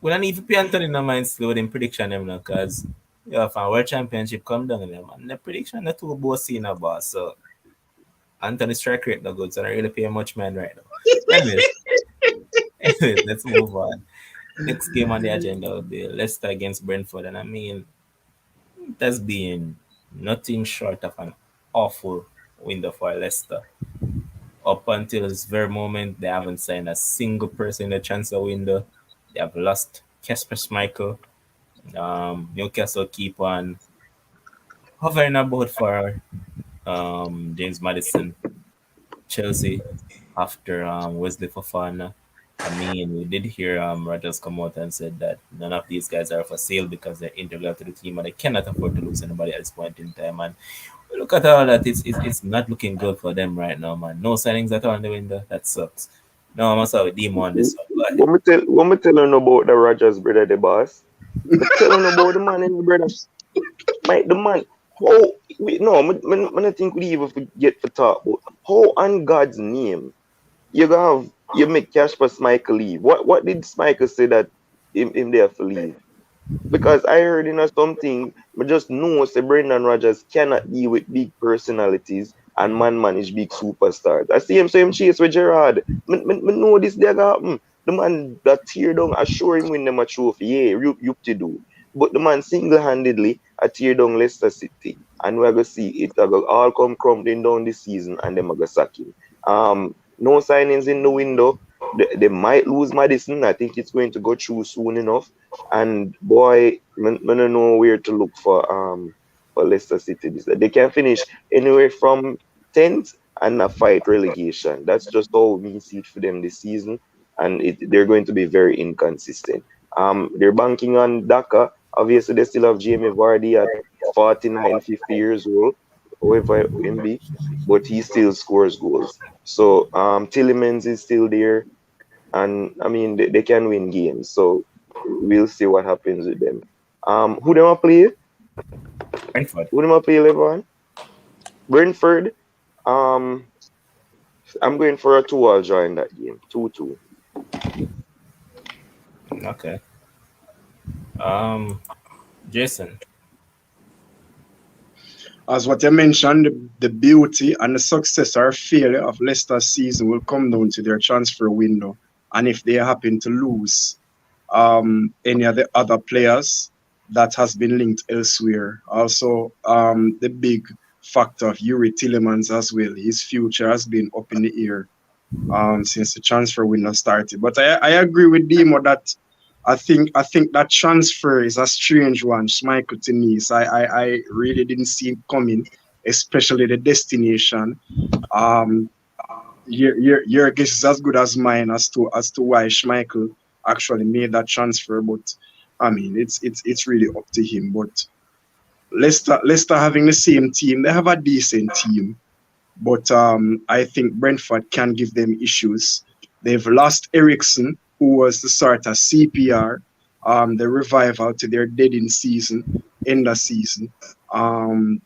We don't need to pay Anthony no mind slow in prediction them now, because if a world championship come down them, and the prediction the two both seen about. So Anthony's strike rate no good, so I don't really pay much mind right now. Anyways, let's move on. Next game on the agenda will be Leicester against Brentford, and I mean it has been nothing short of an awful window for Leicester. Up until this very moment, they haven't signed a single person in the transfer window. They have lost Casper Schmeichel. Newcastle keep on hovering about for James Madison. Chelsea after Wesley Fofana. I mean, we did hear Rogers come out and said that none of these guys are for sale because they're integral to the team and they cannot afford to lose anybody at this point in time. And we look at all that, it's not looking good for them right now, man. No signings at all in the window. That sucks. No, I must have a demo on this one. Go ahead. When me tell you about the Rogers brother, the boss, me tell you about the man in the brother. Mike, the man. How we no, I don't think we even forget to talk about how on God's name you make Casper Schmeichel leave. What did Schmeichel say that him there for leave? Because I heard something, I just know say Brendan Rodgers cannot deal with big personalities and man manage big superstars. I see him so him chase with Gerrard. Me know this they gonna happen. The man that tear down assure him win them a trophy. Yeah, you to do. But the man single-handedly a tear down Leicester City. And we're gonna see it all come crumbling down this season and them are gonna sack him. No signings in the window. They might lose Madison. I think it's going to go through soon enough. And boy, I don't know where to look for Leicester City. They can finish anywhere from 10th and a fight relegation. That's just how we see it for them this season. And they're going to be very inconsistent. They're banking on Daka. Obviously, they still have Jamie Vardy at 49, 50 years old, however him be, but he still scores goals. So Tillemans is still there, and I mean they can win games. So we'll see what happens with them. Who them a play? Brentford. Who them a play, Levon? Brentford. I'm going for a 2-2 draw in that game. 2-2. Okay. Jason. As what you mentioned, the beauty and the success or failure of Leicester's season will come down to their transfer window. And if they happen to lose any of the other players that has been linked elsewhere. Also, the big factor of Yuri Tillemans as well. His future has been up in the air since the transfer window started. But I agree with Demo that I think that transfer is a strange one, Schmeichel to Nice. I really didn't see it coming, especially the destination. Your guess is as good as mine as to why Schmeichel actually made that transfer. But I mean, it's really up to him. But Leicester having the same team, they have a decent team. But I think Brentford can give them issues. They've lost Ericsson, who was the sort of CPR, the revival to their dead in the season.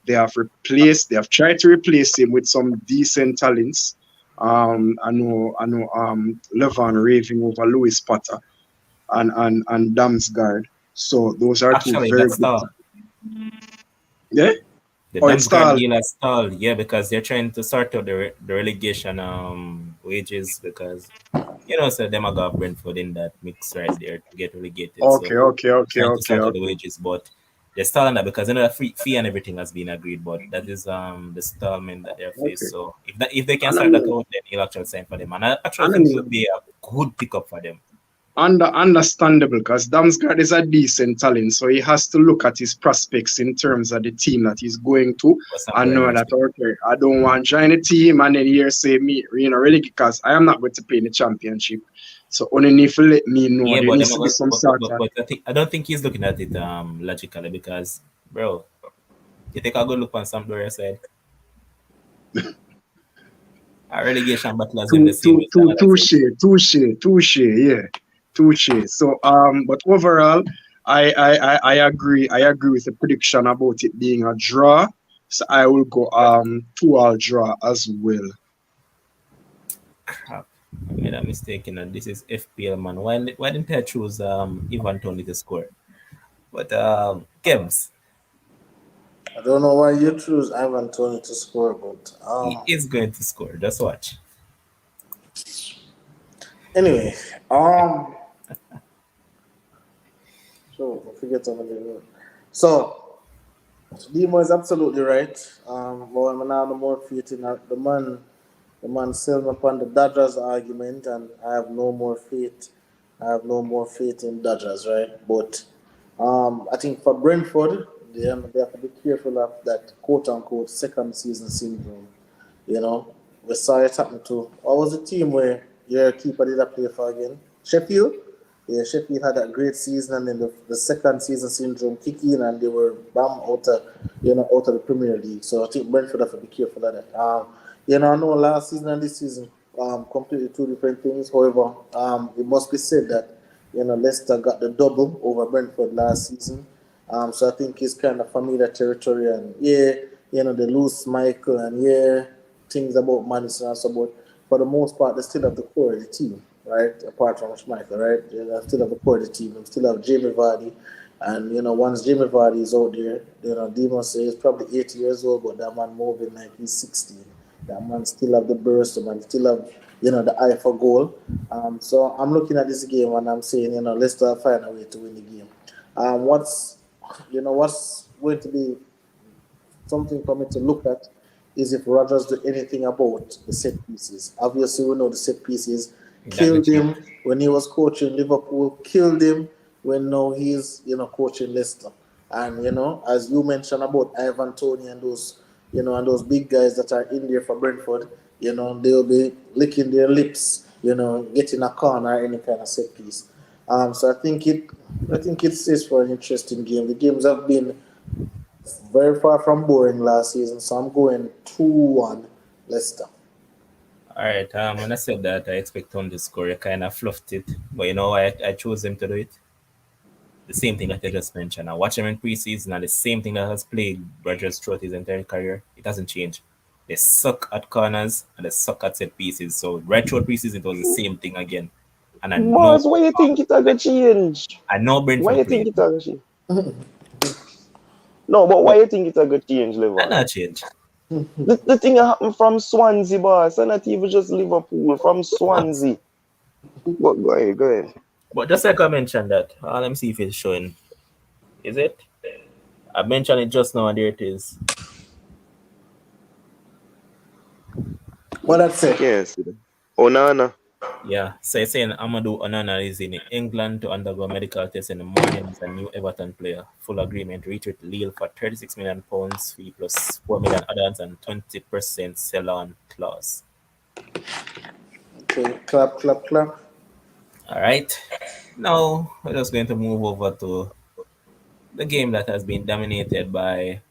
They have tried to replace him with some decent talents. I know Levon raving over Lewis Potter and Damsgaard. So those are Actually, two very that's good. all. Yeah? The It's Damsgaard deal has stalled, yeah, because they're trying to sort out the relegation wages because so them are got Brentford in that mix right there to get relegated. Okay. Trying to sort out the wages, but they're stalling that because the fee and everything has been agreed, but that is the stallment that they're faced. Okay. So if they can start that out, then he'll actually sign for them, and I actually think it would be a good pickup for them. Understandable, because Damsgaard is a decent talent, so he has to look at his prospects in terms of the team that he's going to and know that, okay, I don't want to join a team and then here say me, really, because I am not going to play in the championship. So only need to let me know. Yeah, there needs to be some sort of... But I don't think he's looking at it logically because, bro, you take a good look on Sampdoria side. A relegation battle has been the same. Touche. So, but overall, I agree. I agree with the prediction about it being a draw. So I will go 2-2 draw as well. Crap. I made a mistake in that. This is FPL, man. Why didn't I choose Ivan Toney to score? But Kevs. I don't know why you choose Ivan Toney to score, but he is going to score. Just watch. Anyway, so I forget something. So Demo is absolutely right. But I'm now more faith in the man selling upon the Dodgers argument, and I have no more faith. I have no more faith in Dodgers, right? But I think for Brentford, they have to be careful of that quote-unquote second season syndrome. We saw it happen to... What was the team where your keeper did play for again? Sheffield? Yeah, Sheffield had a great season, and then the second season syndrome kicked in, and they were out of the Premier League. So I think Brentford have to be careful of that. I know last season and this season, completely two different things. However, it must be said that Leicester got the double over Brentford last season. So I think it's kind of familiar territory, and they lose Michael, and things about Madison and so, but for the most part, they still have the core of the team, right? Apart from Schmeichel, right? They still have the core of the team. They still have Jamie Vardy, and once Jamie Vardy is out there, Demo says he's probably 80 years old, but that man moving like he's 60. That man still have the burst, the man still have, the eye for goal. So I'm looking at this game and I'm saying, Leicester find a way to win the game. What's going to be something for me to look at is if Rodgers do anything about the set pieces. Obviously, we know the set pieces killed him when he was coaching Liverpool, killed him when now he's, coaching Leicester. And, as you mentioned about Ivan Toney and those, and those big guys that are in there for Brentford, they'll be licking their lips, getting a corner or any kind of set piece. So I think it's for an interesting game. The games have been very far from boring last season, so I'm going 2-1 Leicester. All right. When I said that, I expect him to score. You kind of fluffed it, but you know why I chose him to do it? The same thing that I just mentioned. I watch him in preseason, and the same thing that has plagued Rodgers throughout his entire career. It hasn't changed. They suck at corners and they suck at set pieces. So right throughout preseason, it was the same thing again. And I know. Mars, why you think it a go change? I know Brentford. Why you think it a go change? No, but why you think it a go change, Lever? I not change. The thing happened from Swansea, boss. And not even just Liverpool, from Swansea. Go ahead. But just like I mentioned that, let me see if it's showing. Is it? I mentioned it just now, and there it is. What that's it? Yes. Onana. Yeah, so it's saying Amadou Onana is in England to undergo medical tests in the morning as a new Everton player. Full agreement reached with Lille for £36 million fee plus £4 million add-ons and 20% sell-on clause. Okay, clap. All right. Now we're just going to move over to the game that has been dominated by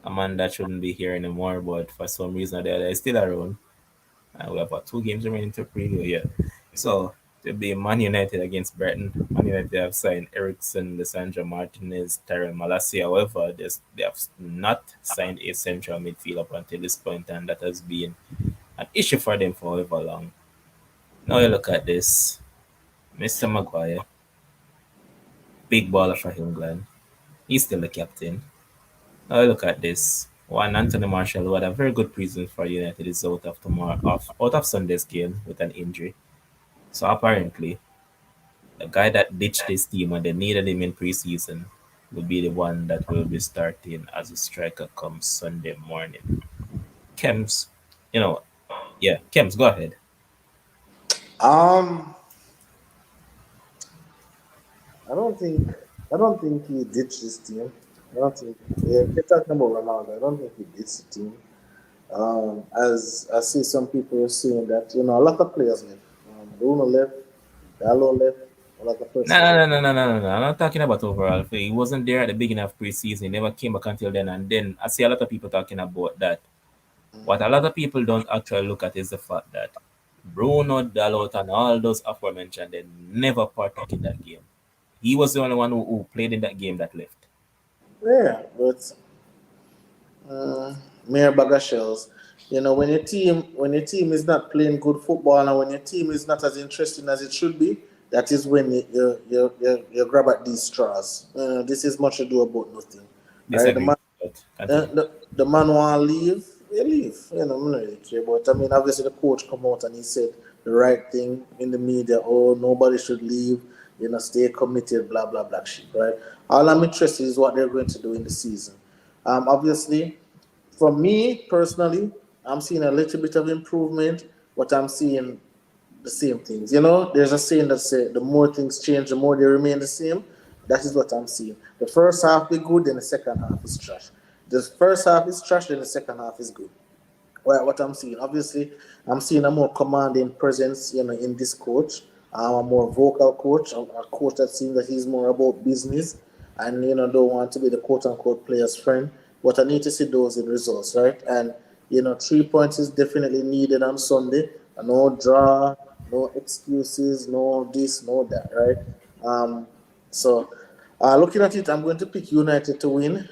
a man that shouldn't be here anymore, but for some reason they're still around. We have about 2 games remaining to preview here. So it'll be Man United against Brighton. Man United have signed Ericsson, Lissandro Martinez, Tyrell Malacia. However, they have not signed a central midfield up until this point, and that has been an issue for them for however long. Now you look at this. Mr. Maguire, big baller for England. He's still the captain. Now you look at this. One Anthony Martial, who had a very good preseason for United, is out of Sunday's game with an injury. So apparently, the guy that ditched his team when they needed him in preseason will be the one that will be starting as a striker come Sunday morning. Kems, Kems, go ahead. I don't think he ditched his team. I don't think you're talking about Ronaldo. I don't think he ditched the team. As I see some people saying that, a lot of players left. Bruno left, Dallo left, a lot of players. No. I'm not talking about overall. He wasn't there at the beginning of preseason. He never came back until then. And then I see a lot of people talking about that. What a lot of people don't actually look at is the fact that Bruno, Dalot, and all those aforementioned, they never partook in that game. He was the only one who played in that game that left. Yeah, but mere bag of shells. When your team is not playing good football and when your team is not as interesting as it should be, that is when you grab at these straws. This is much ado about nothing. Right? The man want to leave, he leave. I'm not really care. But I mean, obviously the coach come out and he said the right thing in the media. Oh, nobody should leave. Stay committed, blah, blah, blah shit, right? All I'm interested in is what they're going to do in the season. Obviously, for me personally, I'm seeing a little bit of improvement, but I'm seeing the same things. There's a saying that says the more things change, the more they remain the same. That is what I'm seeing. The first half is good, then the second half is trash. The first half is trash, then the second half is good. Well, what I'm seeing, obviously, I'm seeing a more commanding presence, in this coach. A more vocal coach, a coach that seems that he's more about business and, don't want to be the quote-unquote player's friend. But I need to see those in results, right? And, 3 points is definitely needed on Sunday. No draw, no excuses, no this, no that, right? So, looking at it, I'm going to pick United to win.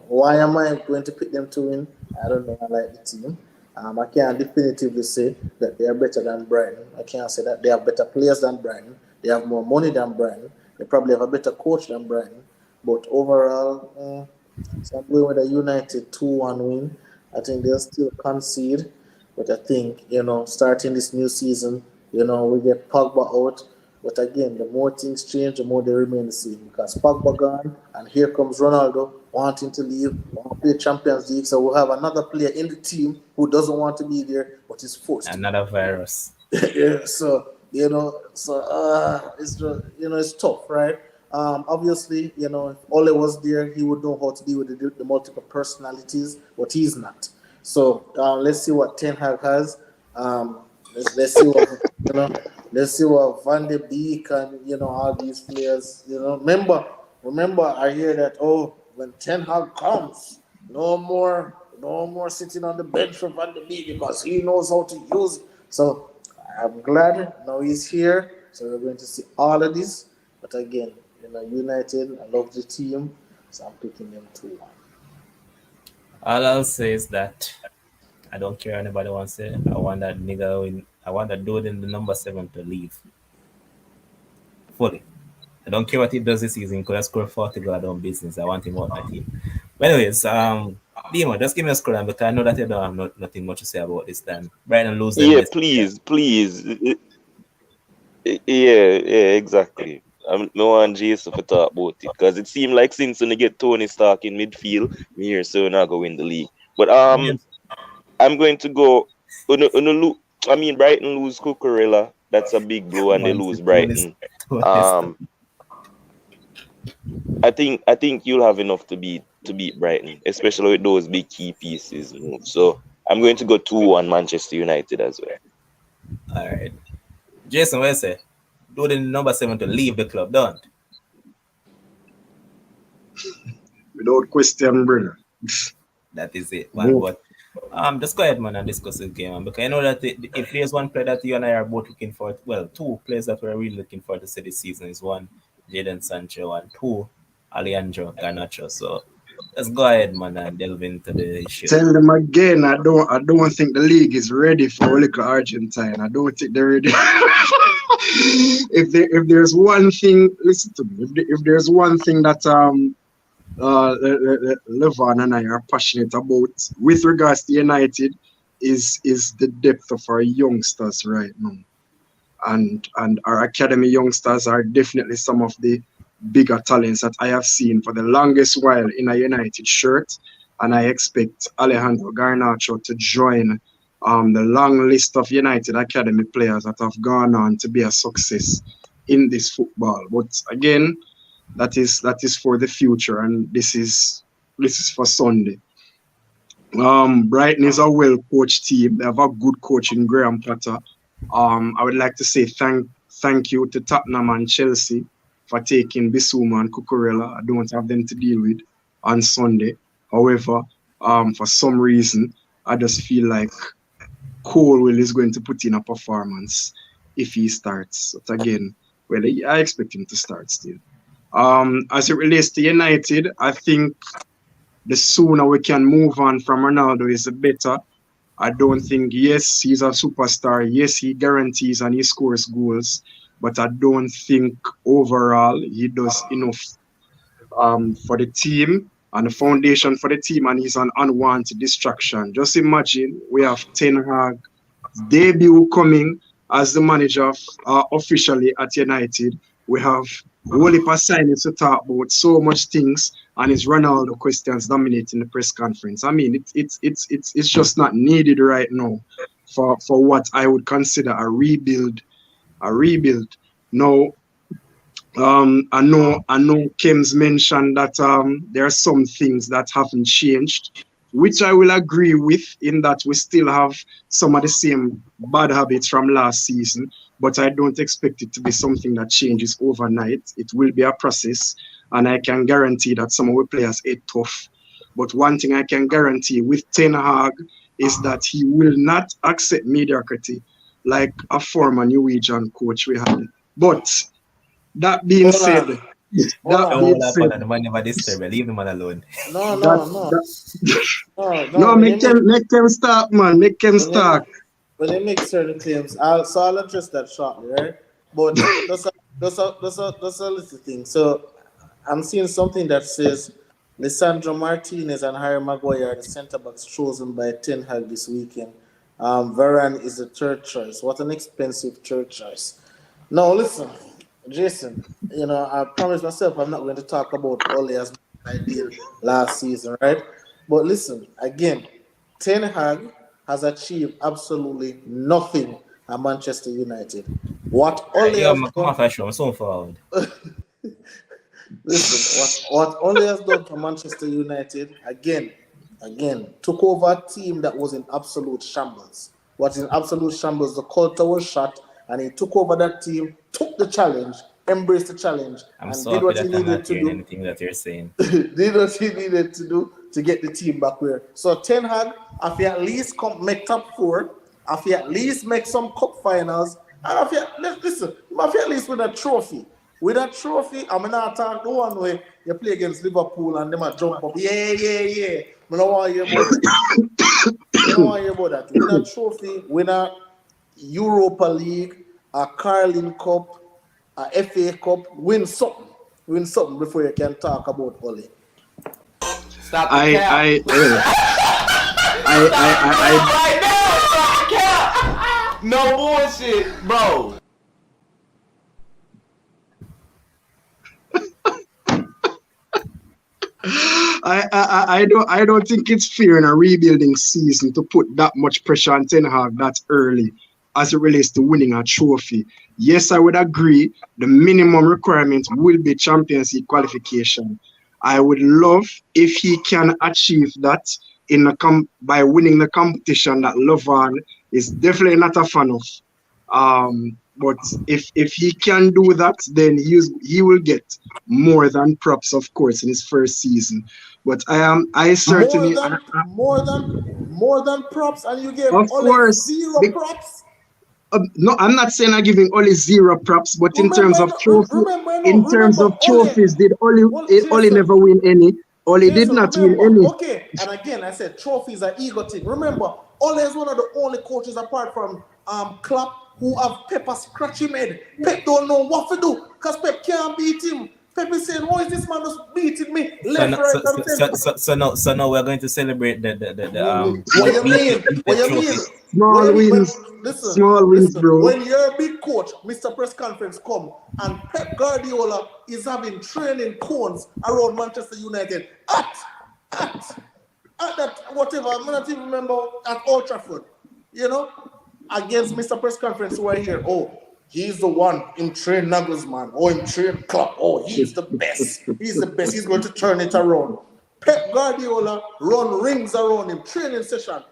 Why am I going to pick them to win? I don't know. I like the team. I can't definitively say that they are better than Brighton. I can't say that they have better players than Brighton. They have more money than Brighton. They probably have a better coach than Brighton. But overall, So I'm going with a United 2-1 win. I think they'll still concede, but I think, starting this new season, we get Pogba out. But again, the more things change, the more they remain the same. Because Pogba gone, and here comes Ronaldo wanting to leave, want to play Champions League. So we'll have another player in the team who doesn't want to be there, but is forced to be. Another virus. Yeah, so it's just, it's tough, right? Obviously, if Ole was there, he would know how to deal with the multiple personalities, but he's not. So let's see what Ten Hag has. Let's see what let's see what Van de Beek and all these players. Remember, I hear that when Ten Hag comes, no more sitting on the bench for Van de Beek because he knows how to use it. So I'm glad now he's here. So we're going to see all of this. But again, United, I love the team, so I'm picking them 2-1. All I'll say is that I don't care anybody wants to say. I want that nigga in. I want that dude in the number 7 to leave fully. I don't care what he does this season. Could I score 40 goal on business? I want him out my team. But anyways, Dimo, just give me a score because I know that you don't have nothing much to say about this time. Brighton lose them. Yeah, please. Yeah, exactly. No one Jason for talk about it because it seemed like since when they get Tony Stark in midfield, me here so not go win the league. But I'm going to go. Brighton lose Cucurella. That's a big blow, and they lose Brighton. I think you'll have enough to beat Brighton, especially with those big key pieces move. So I'm going to go 2-1 Manchester United as well. All right, Jason, what you say? Do the number 7 to leave the club, don't? Without question, brother. That is it, man. But just go ahead, man, and discuss this game, man, because I know that if there's one player that you and I are both looking for, well, two players that we're really looking for to see this season is one, Jadon Sancho, and two, Alejandro Garnacho. So let's go ahead, man, and delve into the issue. Tell them again, I don't think the league is ready for little Argentine. I don't think they're ready. If there's one thing, listen to me. If there's one thing that Levan and I are passionate about with regards to United is the depth of our youngsters right now, and our academy youngsters are definitely some of the bigger talents that I have seen for the longest while in a United shirt, and I expect Alejandro Garnacho to join the long list of United Academy players that have gone on to be a success in this football. But again, that is for the future, and this is for Sunday. Brighton is a well-coached team. They have a good coach in Graham Potter. I would like to say thank you to Tottenham and Chelsea for taking Bissouma and Cucurella. I don't have them to deal with on Sunday. However, for some reason, I just feel like Colwell is going to put in a performance if he starts. But again, well, I expect him to start still. As it relates to United, I think the sooner we can move on from Ronaldo is the better. I don't think, yes, he's a superstar. Yes, he guarantees and he scores goals. But I don't think overall he does enough for the team and the foundation for the team, and he's an unwanted distraction. Just imagine we have Ten Hag debut coming as the manager officially at United. We have Wally signings to talk about, so much things, and it's Ronaldo questions dominating the press conference. I mean, it's just not needed right now for what I would consider a rebuild. Now, I know Kim's mentioned that there are some things that haven't changed, which I will agree with, in that we still have some of the same bad habits from last season, but I don't expect it to be something that changes overnight. It will be a process, and I can guarantee that some of the players are tough. But one thing I can guarantee with Ten Hag is that he will not accept mediocrity like a former Norwegian coach we had. But that being said, the man never disturb. Leave the man alone. No, make them start, man. Make them start. When they make certain claims, I'll address that shortly, right? But that's a little thing. So I'm seeing something that says Lisandro Martinez and Harry Maguire are the centre backs chosen by Ten Hag this weekend. Varane is the third choice. What an expensive third choice. Now, listen, Jason, I promised myself I'm not going to talk about Ole as much as I did last season, right? But listen, again, Ten Hag has achieved absolutely nothing at Manchester United. What Ole Yeah, has come done, off that show. I'm so forward. listen, what Ole has done for Manchester United, again, took over a team that was in absolute shambles. What in absolute shambles, the culture was shot, and he took over that team, took the challenge, embraced the challenge, I'm and so did happy what he that I'm needed not to hearing do. anything that you're saying. Did what he needed to do to get the team back where. So Ten Hag, if he at least make top four, if he at least make some cup finals, and if he listen, if he at least win a trophy. With a trophy, I'm not talking the one where you play against Liverpool and them a jump up. Yeah. I don't want to hear about that. I don't want to hear about that. Win a trophy, win a Europa League, a Carling Cup, a FA Cup, win something. Win something before you can talk about Ole. Stop the cap. Right now, stop the cap. No bullshit, bro. I don't think it's fair in a rebuilding season to put that much pressure on Ten Hag that early as it relates to winning a trophy. Yes, I would agree the minimum requirement will be Champions League qualification. I would love if he can achieve that by winning the competition that Lovan is definitely not a fan of. But if he can do that, then he will get more than props, of course, in his first season. But I certainly more than props, and you give of Ole course. zero props. No, I'm not saying I'm giving Ole zero props, but in terms of trophies, did Ole Jason, never win any? Ole did not win remember, any. okay, and again, I said trophies are ego thing. Remember, Ole is one of the only coaches apart from Klopp who have Pep scratch him head. Pep don't know what to do because Pep can't beat him. Pep is saying, "Why is this man just beating me left, right, and center?" So now we're going to celebrate the What you mean? What you mean? Small wins. Small wins, bro. When your big coach, Mr. Press Conference, come and Pep Guardiola is having training cones around Manchester United at that whatever, I not even remember, at Old Trafford, against Mr. Press Conference who are here. Oh, he's the one in train Nagelsmann. Oh, in train Klopp. Oh, he's the best. He's the best. He's going to turn it around. Pep Guardiola run rings around him, training session.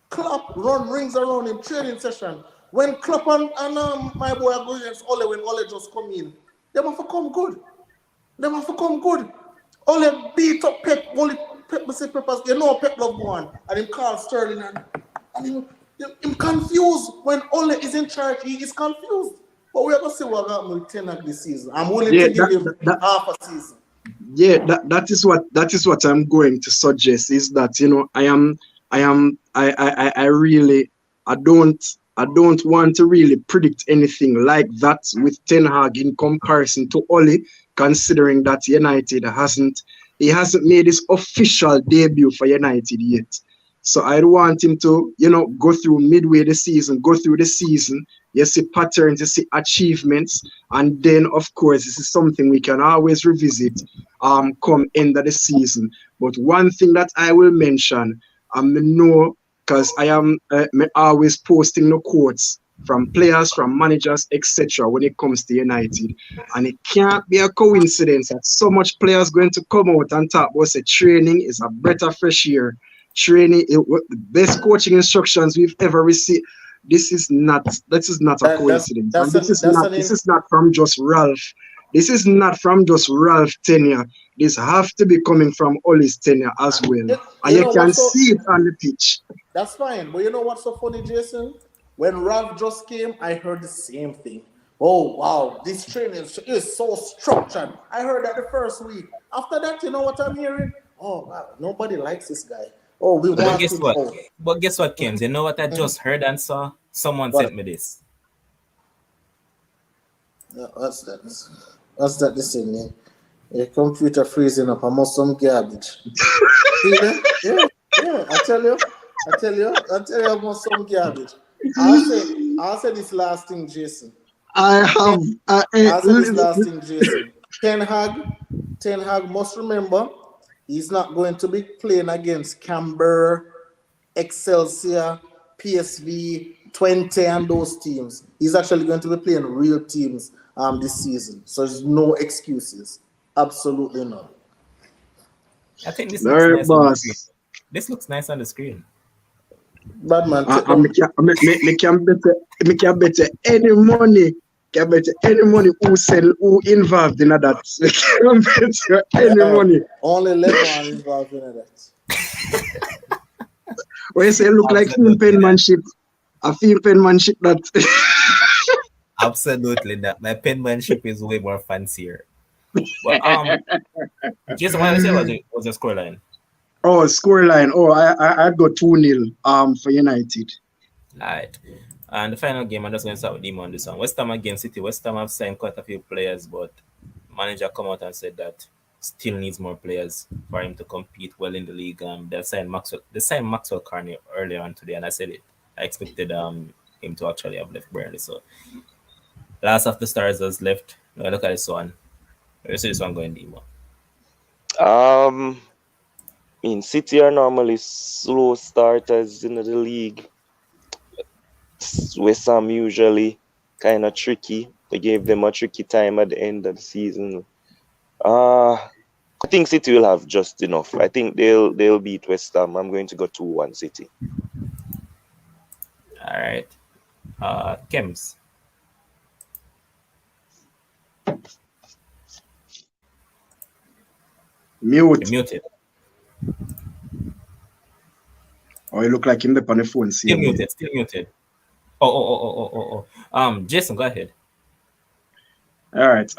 Klopp run rings around him, training session. When Klopp and my boy are going against Ole, when Ole just come in, they have to come good. Ole beat up Pep. Pep say Pep, Pep love one. And him call Sterling and him confused. When Ole is in charge, he is confused. But we're going to see what happened with Ten Hag this season. I'm willing to give him half a season. Yeah, that is what I'm going to suggest is that I don't want to really predict anything like that with Ten Hag in comparison to Ole, considering that United hasn't made his official debut for United yet. So I want him to, go through midway the season, go through the season, you see patterns, you see achievements, and then of course this is something we can always revisit come end of the season. But one thing that I will mention, because I am always posting the quotes from players, from managers, etc. when it comes to United. And it can't be a coincidence that so much players going to come out and talk about say training is a breath of fresh air. Training, the best coaching instructions we've ever received. This is not a coincidence. This is not from just Ralph. This is not from just Ralph tenure. This have to be coming from Ole's tenure as well. And you can see it on the pitch. That's fine. But you know what's so funny, Jason? When Ralph just came, I heard the same thing. Oh, wow, this training is so structured. I heard that the first week. After that, you know what I'm hearing? Oh, wow, nobody likes this guy. Oh, we want guess to what? go. But guess what, Kims? You know what I just heard and saw? Someone sent me this. What's that? What's that? Listen, Your computer freezing up. I must some garbage. See that? Yeah. I tell you, I must some garbage. I'll say this last thing, Jason. I'll say this last thing, Jason. Ten Hag must remember he's not going to be playing against Canberra, Excelsior, PSV, 20 and those teams. He's actually going to be playing real teams this season. So there's no excuses. Absolutely none. I think this looks nice on the screen. This looks nice on the screen. Badman, me can bet any money. Can bet any money who involved in that. Can bet any money. Only Lebanon involved in that. When you say look like film penmanship, I feel penmanship that. Absolutely not. My penmanship is way more fancier. But Jason, what I say was the scoreline? Oh, scoreline. Oh, I'd go 2-0 for United. Right. And the final game, I'm just going to start with Demo on this one. West Ham against City. West Ham have signed quite a few players, but manager come out and said that still needs more players for him to compete well in the league. They signed Maxwell Carney earlier on today, and I said it. I expected him to actually have left Burnley. So last of the stars has left. Now look at this one. Where you see this one going, Demo? City are normally slow starters in the league. West Ham usually kind of tricky. They gave them a tricky time at the end of the season. I think City will have just enough. I think they'll beat West Ham. I'm going to go 2-1 City. All right. Kems. Mute. You're muted. Oh, you look like him on the phone. Still muted. Oh. Jason, go ahead. All right.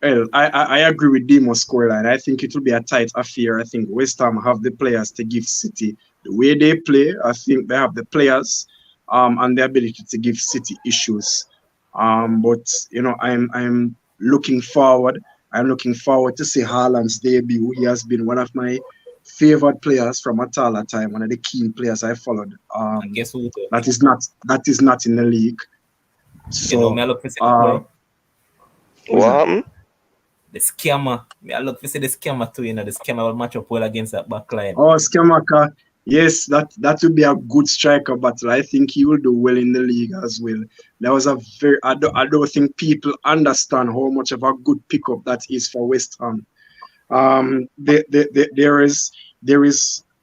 Well, I agree with Demo's scoreline. I think it will be a tight affair. I think West Ham have the players to give City the way they play. I think they have the players and the ability to give City issues. But I'm looking forward. I'm looking forward to see Haaland's debut. He has been one of my favorite players from Atala time, one of the keen players I followed. Guess who? That is not in the league. So what? The scammer. I look to see the scammer too. The scammer will match up well against that back line. Oh, Scamacca. Yes, that would be a good striker battle. I think he will do well in the league as well. That was a very. I don't think people understand how much of a good pickup that is for West Ham. There is.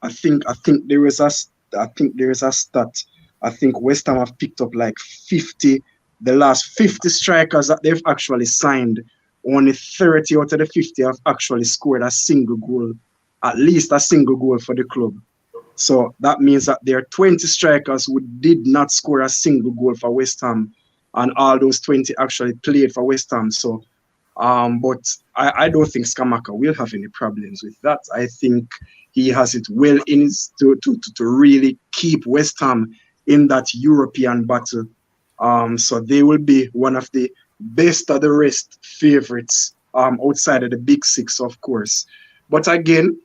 I think there is a stat. I think West Ham have picked up like 50. The last 50 strikers that they've actually signed, only 30 out of the 50 have actually scored a single goal, at least a single goal for the club. So that means that there are 20 strikers who did not score a single goal for West Ham, and all those 20 actually played for West Ham. So, but I don't think Scamacca will have any problems with that. I think he has it well in his to really keep West Ham in that European battle. So they will be one of the best of the rest favorites outside of the big six, of course. But again,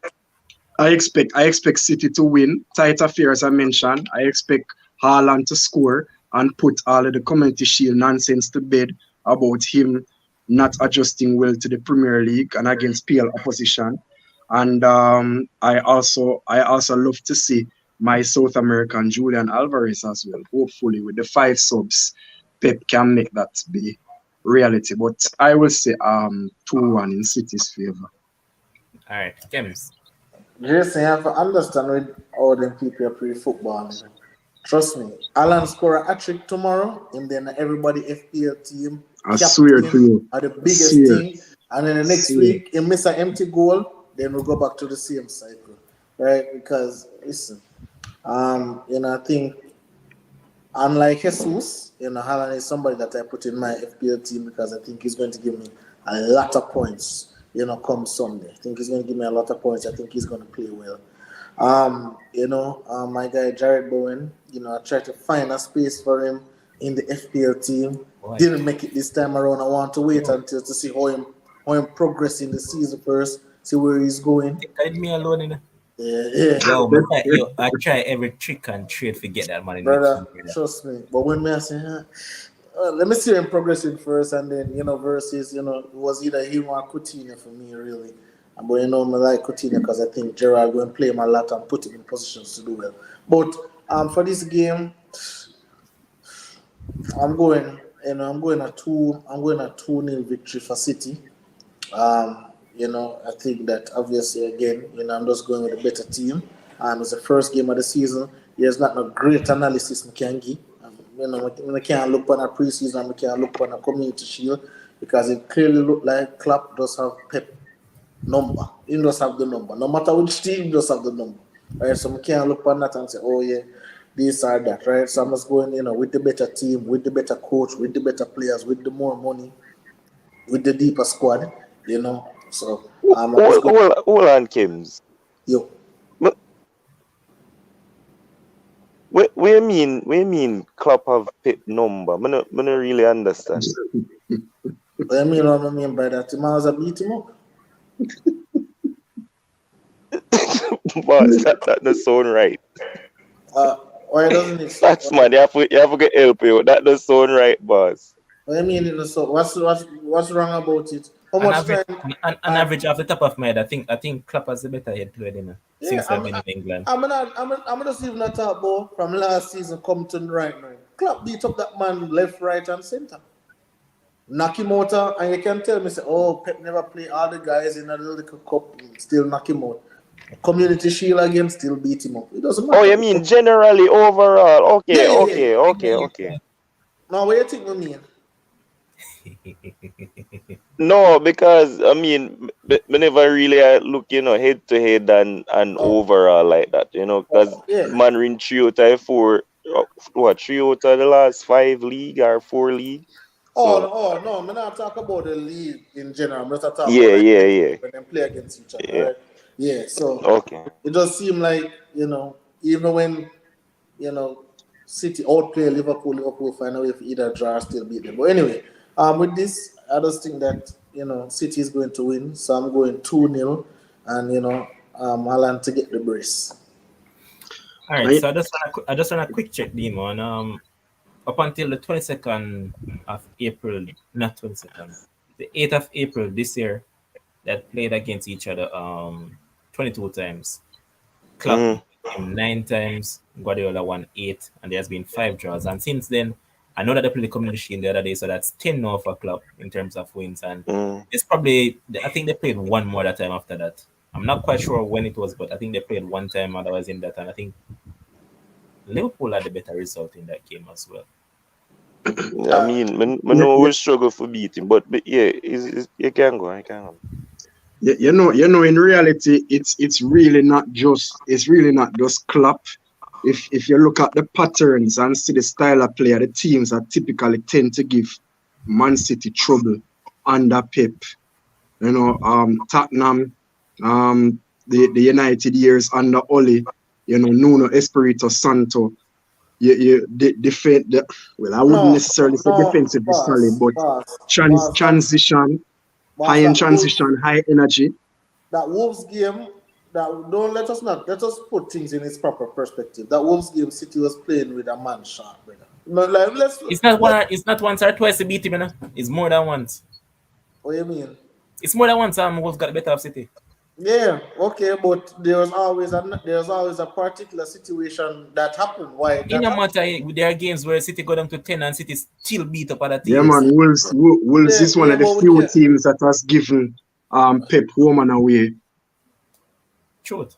I expect City to win. Tight affair, as I mentioned. I expect Haaland to score and put all of the Community Shield nonsense to bed about him not adjusting well to the Premier League and against PL opposition. And I also love to see my South American Julian Alvarez as well. Hopefully, with the 5 subs, Pep can make that be reality. But I will say 2-1 in City's favor. All right, James. Jason, you have to understand with all them people play football. Trust me, Alan score a hat-trick tomorrow, and then everybody FPL team. I swear to you. Are the biggest thing. And then the next week, he miss an empty goal, then we'll go back to the same cycle. Right? Because, listen, I think, unlike Jesus, Haaland is somebody that I put in my FPL team because I think he's going to give me a lot of points. Come Sunday. I think he's going to give me a lot of points. I think he's going to play well. My guy Jared Bowen, I tried to find a space for him in the FPL team. Didn't make it this time around. I want to wait until to see how him or him progress in the season first, see where he's going. Leave me alone, you know. Yeah. I try every trick and trade to get that money in the Brother, team. Brother. trust me. But when me I say, let me see him progressing first, and then versus it was either him or Coutinho for me really. But me like Coutinho because I think Gerrard going to play him a lot and put him in positions to do well. But for this game, I'm going a 2-0 victory for City. I think that obviously again, I'm just going with a better team. It's the first game of the season. There's not a great analysis I can give. I can't look on a preseason, I can't look on a community shield because it clearly looked like Klopp does have Pep number. He does have the number. No matter which team, he does have the number. Right? So I can't look on that and say, oh yeah, this or that, right? So I'm just going, with the better team, with the better coach, with the better players, with the more money, with the deeper squad, So Hold on, Kims. Yo. What you mean Klopp have Pep number? I don't really understand. What I mean by that? Him has a beat him up. Boss, that does sound right. Why doesn't it? That's man, you have to get help you. That does sound right, boss. What I mean what's wrong about it? How much time? On average, off the top of my head, I think Klopp has a better head player than since I've been in England. I'm just even not talk about from last season come to right now. Klopp beat up that man left, right, and center. Knock him out, and you can tell me, say, oh, Pep never play all the guys in a little cup, still knock him out. Community Shield again, still beat him up. It doesn't matter. Oh, you mean generally overall? Okay. Now, what do you think I mean? No, because I mean, we never really look, head to head and overall like that, because man ring 3 out of 4, 3 out of the last 5 league or 4 league. So, no, I'm not talking about the league in general. I'm just talking about when they play against each other, right? Yeah, so it does seem like, even when, City outplay Liverpool find a way for either draw or still beat them. But anyway, with this, I just think that, City is going to win. So I'm going 2-0 and, Haaland to get the brace. All right, so I just want a quick check, Demon. Up until the 22nd of April, not 22nd, the 8th of April this year, that played against each other 22 times. Klopp 9 times, Guardiola won 8, and there's been 5 draws. And since then, I know that they played the Community Shield the other day, so that's 10 now for Klopp in terms of wins. And it's probably, I think they played one more that time after that. I'm not quite sure when it was, but I think they played one time otherwise in that, and I think Liverpool had a better result in that game as well. I mean, I know we struggle for beating, but yeah, you can go. In reality, it's really not just Klopp. If you look at the patterns and see the style of player, the teams that typically tend to give Man City trouble under Pep. Tottenham, the United years under Ole, Nuno Espirito Santo. You defend I wouldn't necessarily say defensively solid, but transition, high in transition, high energy. That Wolves game, let us put things in its proper perspective. That Wolves game, City was playing with a man shot, brother. It's not once or twice to beat him, It's more than once. What do you mean? It's more than once. Wolves got better of City. Yeah, okay, but there's always a particular situation that happened. Why? In no matter, there are games where City go down to 10 and City still beat up other teams. Yeah, man. Wolves is one of the few teams that has given Pep home and away. Truth.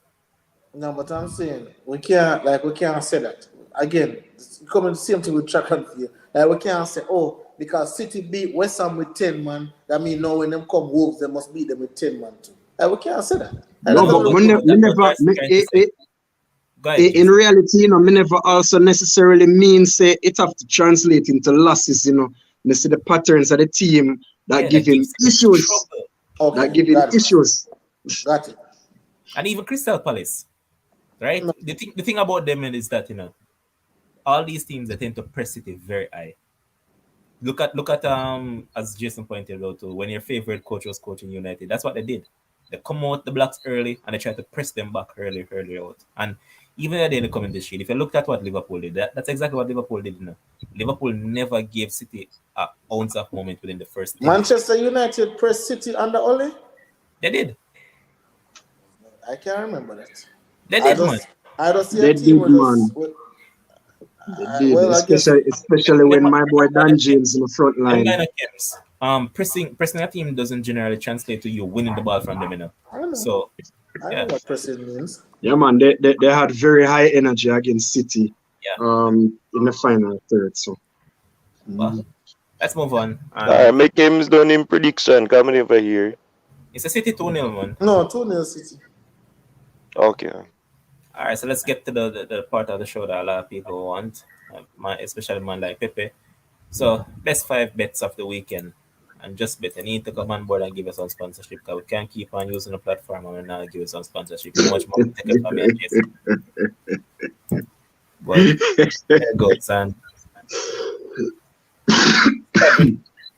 No, but I'm saying we can't say that. Again, it's coming the same thing with track and field. We can't say, because City beat West Ham with 10 man, that means now when them come Wolves, they must beat them with 10 man too. We can't say that. No, but in reality, me never also necessarily mean say it have to translate into losses, You see the patterns of the team that give him issues. That give him issues. Got it. And even Crystal Palace, right? No. The thing about them is that, all these teams, they tend to press City very high. look at as Jason pointed out too, when your favorite coach was coaching United, that's what they did. They come out the blocks early and they try to press them back early out. And even though they didn't come in the shield, if you looked at what Liverpool did, that's exactly what Liverpool did. You know? Liverpool never gave City an ounce of moment within the first 10 minutes. Manchester United pressed City under Ole? They did. I can't remember that. They did, man. I don't see They a team did, man. They did, especially when my boy Dan James in the front line. Pressing a team doesn't generally translate to you winning the ball from them, you know. I don't know. So, I know what pressing means. Yeah, man, they had very high energy against City. Yeah. In the final third. So, well, let's move on. Make him done in prediction coming over here. It's a City 2-0, man. No, 2-0 City. Okay. All right, so let's get to the part of the show that a lot of people want, especially man like Pepe. So, best 5 bets of the weekend. And just bet. You need to come on board and give us some sponsorship because we can't keep on using the platform and we're not give us some sponsorship. How much more we take it from me and Jason? But there it goes. And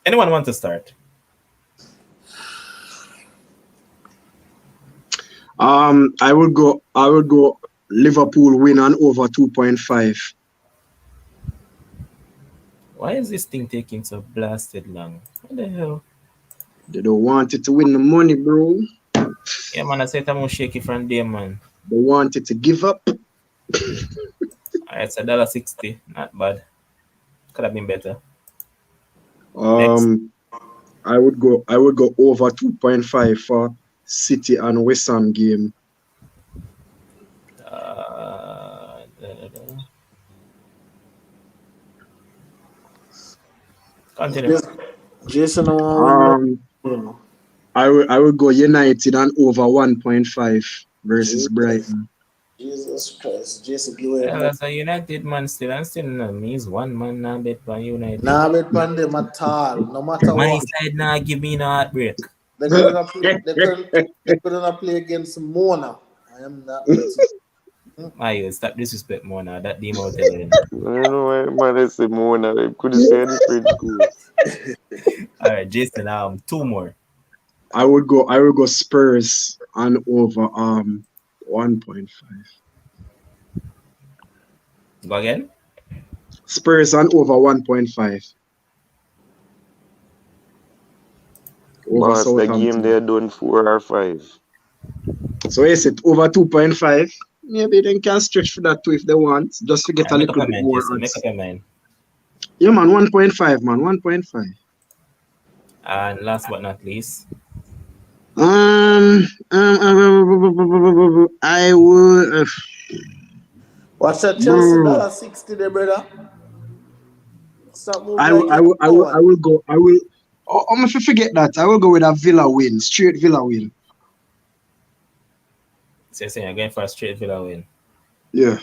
anyone want to start? I would go Liverpool win and over 2.5. Why is this thing taking so blasted long? What the hell? They don't want it to win the money, bro. Yeah, man, I said I'm gonna shake it from there, man. They want it to give up. Alright, it's $1.60. Not bad. Could have been better. I would go over 2.5 for City and West Ham game. Continue. Jason, I would go United and over 1.5 versus Brighton. Jesus Christ, Jason, give away. Yeah, that's a United man still, and still no means one man now bet for United. Nah, bet for them at all, no matter My what. side now give me no heartbreak. They couldn't play against Mona. I am not. Aye, stop disrespect Mona. That team out there. I don't know why man, I say Mona. I couldn't say any French school. All right, Jason. 2 more. I would go Spurs and over 1.5. Go again. Spurs and over 1.5. Over Boss, the game they're done 4 or 5. So is it over 2.5? Maybe they can stretch for that too if they want. Just to get a little bit more. Make up your mind. Yeah, man, 1.5, man, 1.5. And last but not least, I would. What's that Chelsea $60 there, brother? I will go. I'm if you forget that, I will go with a Villa win, straight Villa win. So you're saying you're going for a straight Villa win? Yeah.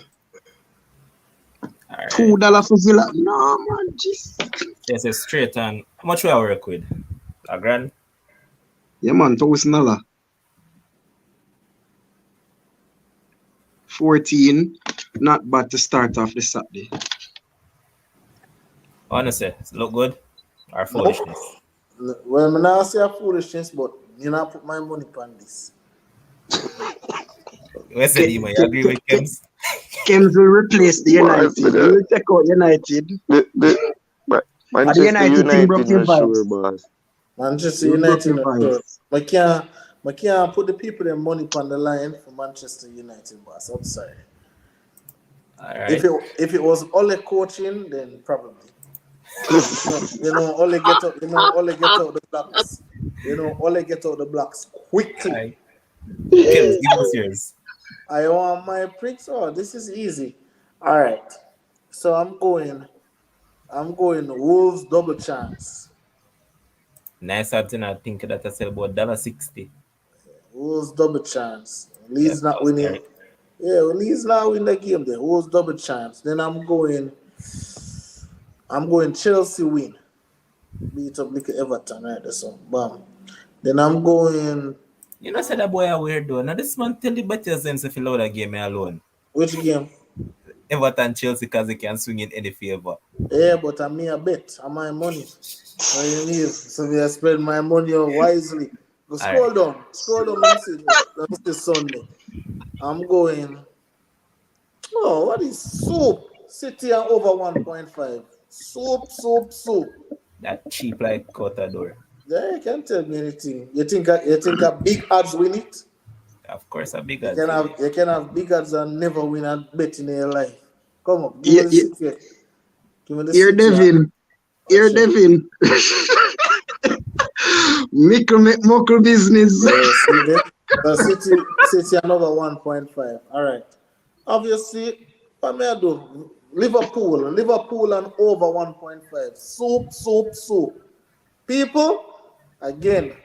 Right. $2 for Villa? No, man, jeez. Yes, it's straight. And how much will I work with? $1,000? Yeah, man, $1,000. 14. Not bad to start off the Saturday. Honestly, it look good or foolishness? Well, I'm not saying foolishness, but you know, put my money on this. Where's the you agree with Kems? Kems will replace the United. He will take out United. Manchester United not sure, boss. Manchester United not sure. I can't put the people their money on the line for Manchester United, boss. I'm sorry. All right. If it was Ole coaching, then probably. Ole get out the blocks. Ole get out the blocks quickly. Right. Kems, give us yours. I want my picks. Oh, this is easy. All right. So I'm going Wolves double chance. Nice odds, I think that I sell about $1.60. Wolves double chance. Leeds not winning. Yeah, Leeds not win the game then. Wolves double chance. Then I'm going Chelsea win. Beat up like Everton, right? That's all. Bam. Then I'm going. You know, say that boy a weird though. Now this man tell the better sense if you load that game alone. Which game? Everton Chelsea because they can swing in any favor. Yeah, but I'm me a bet. I'm my money. What you need? So we spend my money wisely. Go scroll Alright. down. Scroll down. Let me see. Let me see Sunday. I'm going. Oh, what is soup? City and over 1.5. Soup. That cheap like Cotador. Yeah, you can't tell me anything. You think a big odds win it? Of course, a big You odds. can have big odds and never win a bet in your life. Come on, give Yeah, me the City. Give me the Here, City. Devin. Here, Devin. Muckle business. Yeah, see there? The City another 1.5. All right. Obviously, what may I do? Liverpool and over 1.5. Soup. People, again,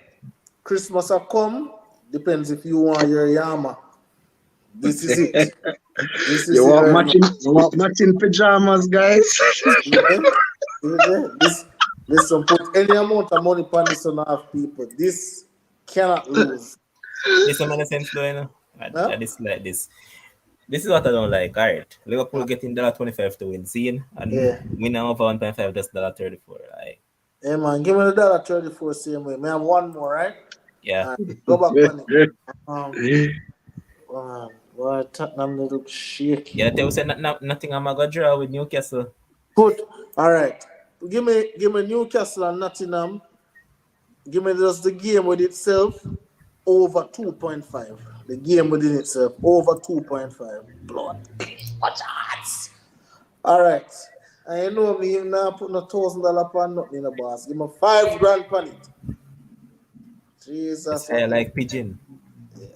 Christmas will come. Depends if you want your yama. This is it. You want matching pajamas, guys? Listen, put any amount of money on this on half people. This cannot lose. This is makes sense though, you know. I dislike this. This is what I don't like. Alright. Liverpool getting $25 to win. Seeing and winning over 1.5 that's $34. Like, yeah, man, give me the $34 same way. May I have one more, right? yeah. Go back on it. Well, Tottenham little shaky. Yeah, they will say nothing. I'm gonna draw with Newcastle. Good. All right. Give me Newcastle and Nottingham. Give me just the game with itself over 2.5. The game within itself over 2.5. Blood. Watch out. All right. I know me now put no $1,000 on nothing in the boss. Give me $5,000 on it. Jesus. I like pigeon.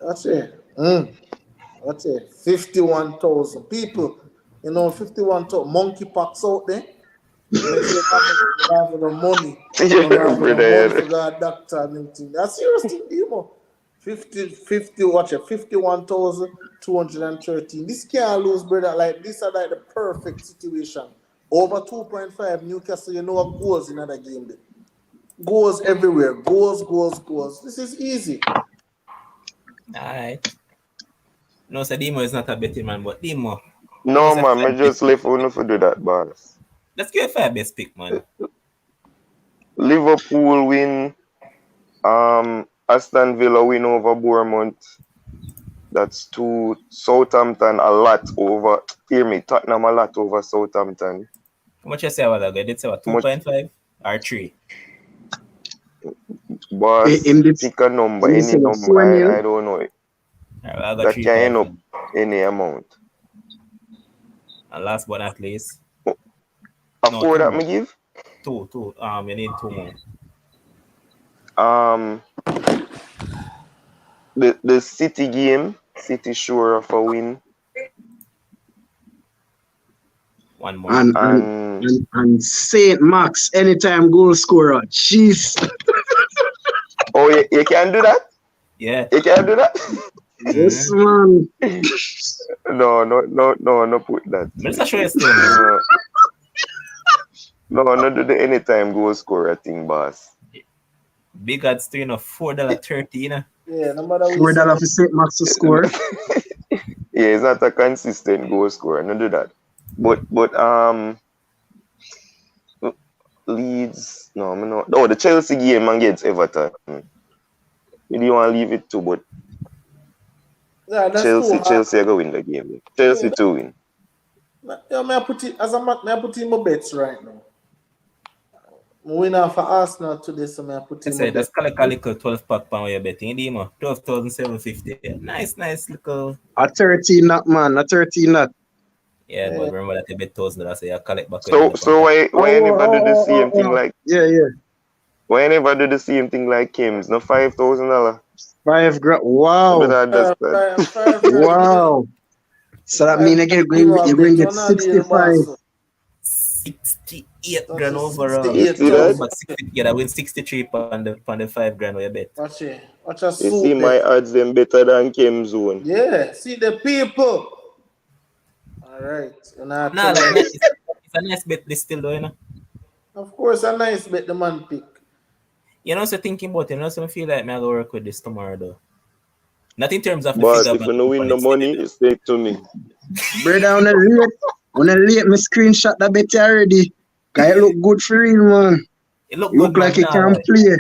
That's it. That's it. 51,000 people. You know, 51,000 monkey packs out there. You have the money. For the doctor and everything. That's serious thing, you know. 51,213. This can't lose, brother. Like this are like the perfect situation. Over 2.5 Newcastle, you know what goes in another game there. Goes everywhere. Goes. This is easy. Alright. No, so Demo is not a betting man, but Demo. No, man, I just left enough to do that, boss. Let's give a fair best pick, man. Liverpool win. Aston Villa win over Bournemouth. That's 2. Southampton a lot over. Hear me, Tottenham a lot over Southampton. How much you say about that? Did it say what, 2.5 or 3? Boss, pick a number, any number. I don't know it. Right, that can end up any amount. And last but not least. Four that me give? 2. You need 2 more. The City game, City sure of a win. 1 more. And Saint Max anytime goal scorer. Jeez. Oh, you can do that? Yeah. You can do that? Yes, man. No, put that. Let's show you still. No, do the anytime goal scorer thing, boss. Big odds to, $4.30, Yeah, no matter $4 for Saint Max to score. Yeah, it's not a consistent goal scorer. No do that. But Leeds, no. Oh, the Chelsea game against Everton. You don't want to leave it too, but yeah, that's Chelsea are going to win the game. Chelsea to win. Yeah, may I put in my bets right now. I'm winning for Arsenal today, so may I put in my bets. That's collect a little 12-pack pound you're betting, Demo. 12,750. Nice little. A 13 knot, man. A 13 knot. Yeah, but remember that you bet $1,000, so you collect back. So why you never do the same thing like? Yeah. Why you never do the same thing like Kim's? No $5,000. $5,000. Wow. Wow. So that means you're going to get 65. 68 grand overall. Yeah, I win 63 on the $5,000 where you bet. Watch you see my odds them better than Kim's one. Yeah, see the people. All right. It's a nice bet this still though, Of course, a nice bet the man pick. So thinking about it, so I feel like I go work with this tomorrow though. Not in terms of the but figure, if you don't win the money, you stay to me. Break down the rate. When I late me screenshot that bet already. Cause it look good for real, man. It look Look good, like man. he can play.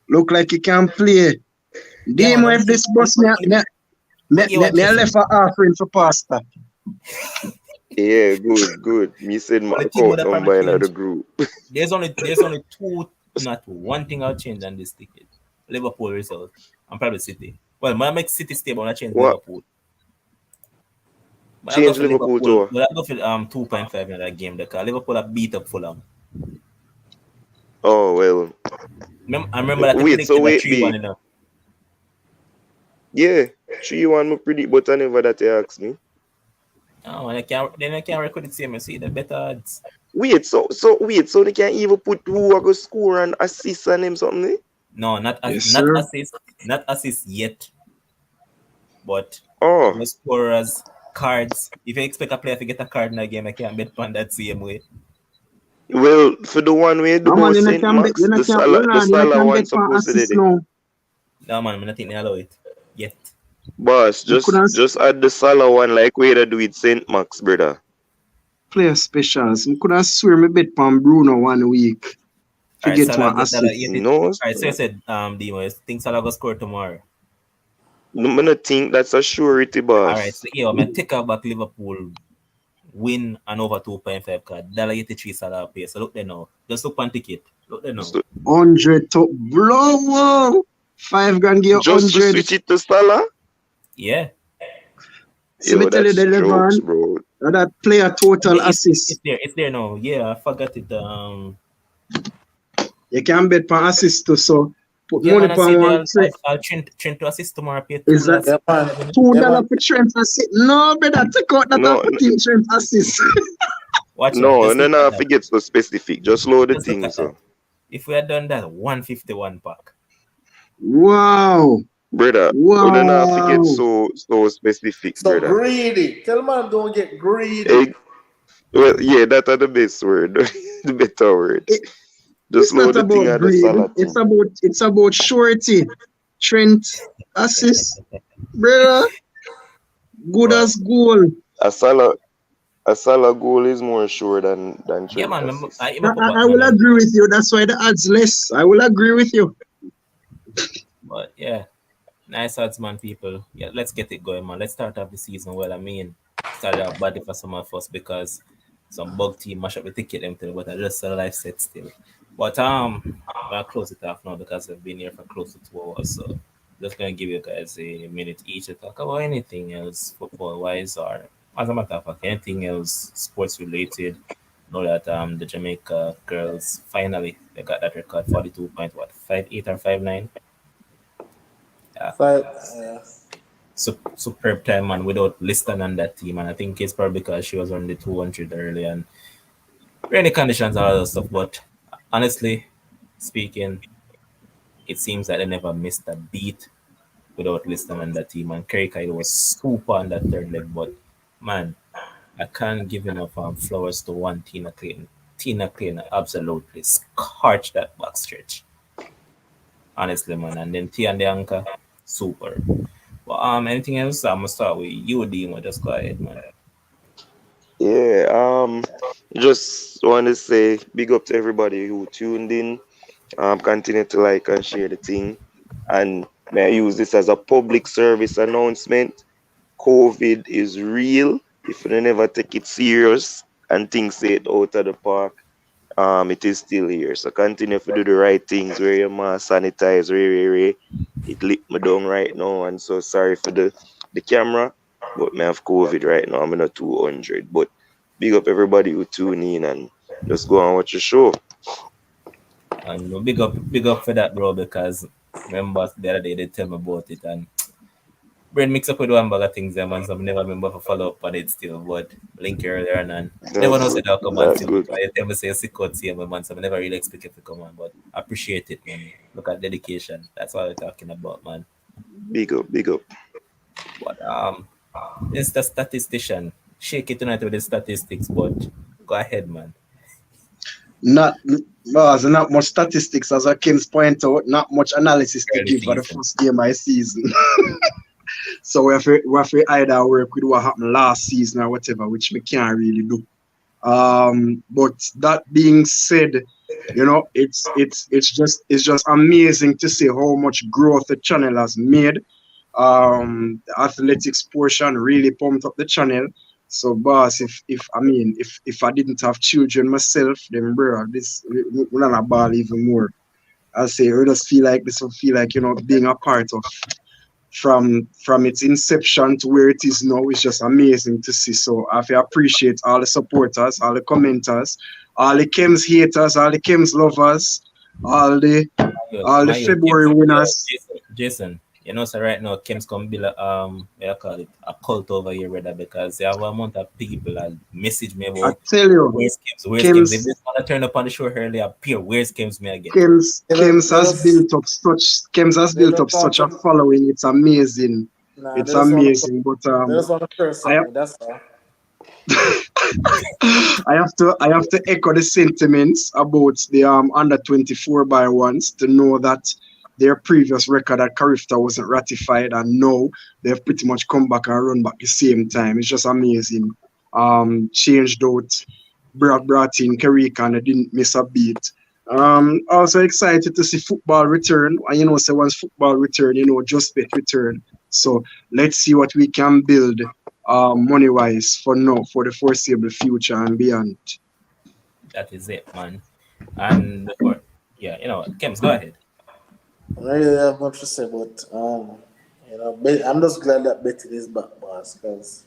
Look like he can play. Yeah, Demo man, if this bus me left a offering for pasta. Yeah, good. Me send my But the thing would account have probably number in the changed. group. There's only not one thing I'll change on this ticket. Liverpool result. I'm probably City. Well, when I make City stable, I change What? Liverpool. But I go Change for Liverpool Liverpool. to? But I go for 2.5 in that game because Liverpool have beat up Fulham. Oh well. I remember that they Wait, so predicted a wait 3-1 be. in a. Yeah. 3-1 me predict, but I never that you ask me. Oh, and I can't record the same. You see the better odds. Wait, so they can even put who are gonna score and assist on him something? Eh? No, not Yes, not sir. assist yet. But Oh. the scorers, cards. If you expect a player to get a card in a game, I can't bet on that same way. Well, for the one way the No, man, boss you Saint can bet, Max, the Salah one bet for supposed to assist do. now. No, man, I don't think they allow it yet. Boss, just add the Salah one like we do with Saint Max, brother. Player specials. I could have swear me bet on Bruno 1 week. Alright, Forget Salah one get that. assist. No, Alright, so you said Demo, you think Salah will score tomorrow? I don't think that's a surety, boss. Alright, so yeah, I'm take out back Liverpool win and over 2.5 card. $83 Salah pay. So look there now. Just look on ticket. Look there now. 100 to blow. 5 grand give you Just to 100. switch it to Salah? Yeah. So me tell you the jokes, 11, bro. that player total assist. It's there now. Yeah, I forgot it. You can bet on assist too, so put Yeah, money man, I on see one trade. I'll Trent to assist tomorrow. Pay Is that $2 for Trent assist? No, brother, take out that and put in Trent assist. Watch no, it. no, forget so specific. Just load the thing, so. If we had done that, 151 pack. Wow. Brother, wow. We don't forget so specific, so brother. Greedy. Tell man don't get greedy. Well, yeah, that's the best word. The better word. Just load the thing at the Salah. It's about surety. Trent assist, brother. Good as goal. A Salah goal is more sure than Trent. Yeah, man. I will agree with you. That's why the odds less. I will agree with you. But yeah, nice odds, man, people. Yeah, let's get it going, man. Let's start off the season well. I mean, started out badly for some of us because some bug team mash up the ticket empty, but I just a life set still. But I'll close it off now because we've been here for close to 2 hours. So just gonna give you guys a minute each to talk about anything else football wise or as a matter of fact, anything else sports related. Know that the Jamaica girls finally they got that record 42.58 or 59. Yeah. Superb time, man, without Liston on that team, and I think it's probably because she was on the 200 early and rainy conditions and all that stuff. But honestly speaking, it seems that they never missed a beat without Liston on that team. And Kerry Kyle was super on that third leg, but man, I can't give enough flowers to one Tina Clayton. Tina Clayton absolutely scorched that back stretch. Honestly, man. And then Tia and the anchor, super. But anything else? I'm gonna start with you, Dimo. Just go ahead, man. Yeah, just want to say big up to everybody who tuned in. Continue to like and share the thing. And may I use this as a public service announcement. COVID is real. If you never take it serious and things it out of the park, it is still here. So continue to do the right things, wear your mask, sanitize, it lit me down right now, and so sorry for the camera, but me have COVID right now. I'm in a 200. But big up everybody who tune in and just go and watch the show. And big up for that, bro, because remember the other day they tell me about it and brain mix up with one bag of things, man. So I never remember to follow up on it still, but link earlier and never know say they'll come on still. I tell me say sick out here, man. So I never really expect it to come on, but I appreciate it, man. Look at dedication. That's what we're talking about, man. Big up. But it's the statistician. Shake it tonight with the statistics, but go ahead, man. Not much statistics, as Kim's point out, not much analysis to give for the first game of the season. So we have to either work with what happened last season or whatever, which we can't really do. But that being said, it's just amazing to see how much growth the channel has made. The athletics portion really pumped up the channel. So, boss, if I didn't have children myself, then bro, this we're not a ball even more. I say, we just feel like this will feel like being a part of from its inception to where it is now is just amazing to see. So I feel appreciate all the supporters, all the commenters, all the Kems haters, all the Kems lovers, all the February winners. Jason, so right now Kim's come build what I call it, a cult over here, brother, because there have a amount of people that message me I about tell you, where's Kim's. Kems, If they want to turn up on the show earlier, appear, where's Kim's me again? Kems has built up such a following. It's amazing. It's amazing. But there's one person. That's all. I have to echo the sentiments about the under 24 by ones to know that their previous record at Carifta wasn't ratified, and now they've pretty much come back and run back the same time. It's just amazing. Changed out, brought in Karika, and they didn't miss a beat. Also excited to see football return. And so once football return, just bet return. So let's see what we can build money wise for now, for the foreseeable future and beyond. That is it, man. And Kems, go ahead. I don't really have much to say, but I'm just glad that betting is back, boss, because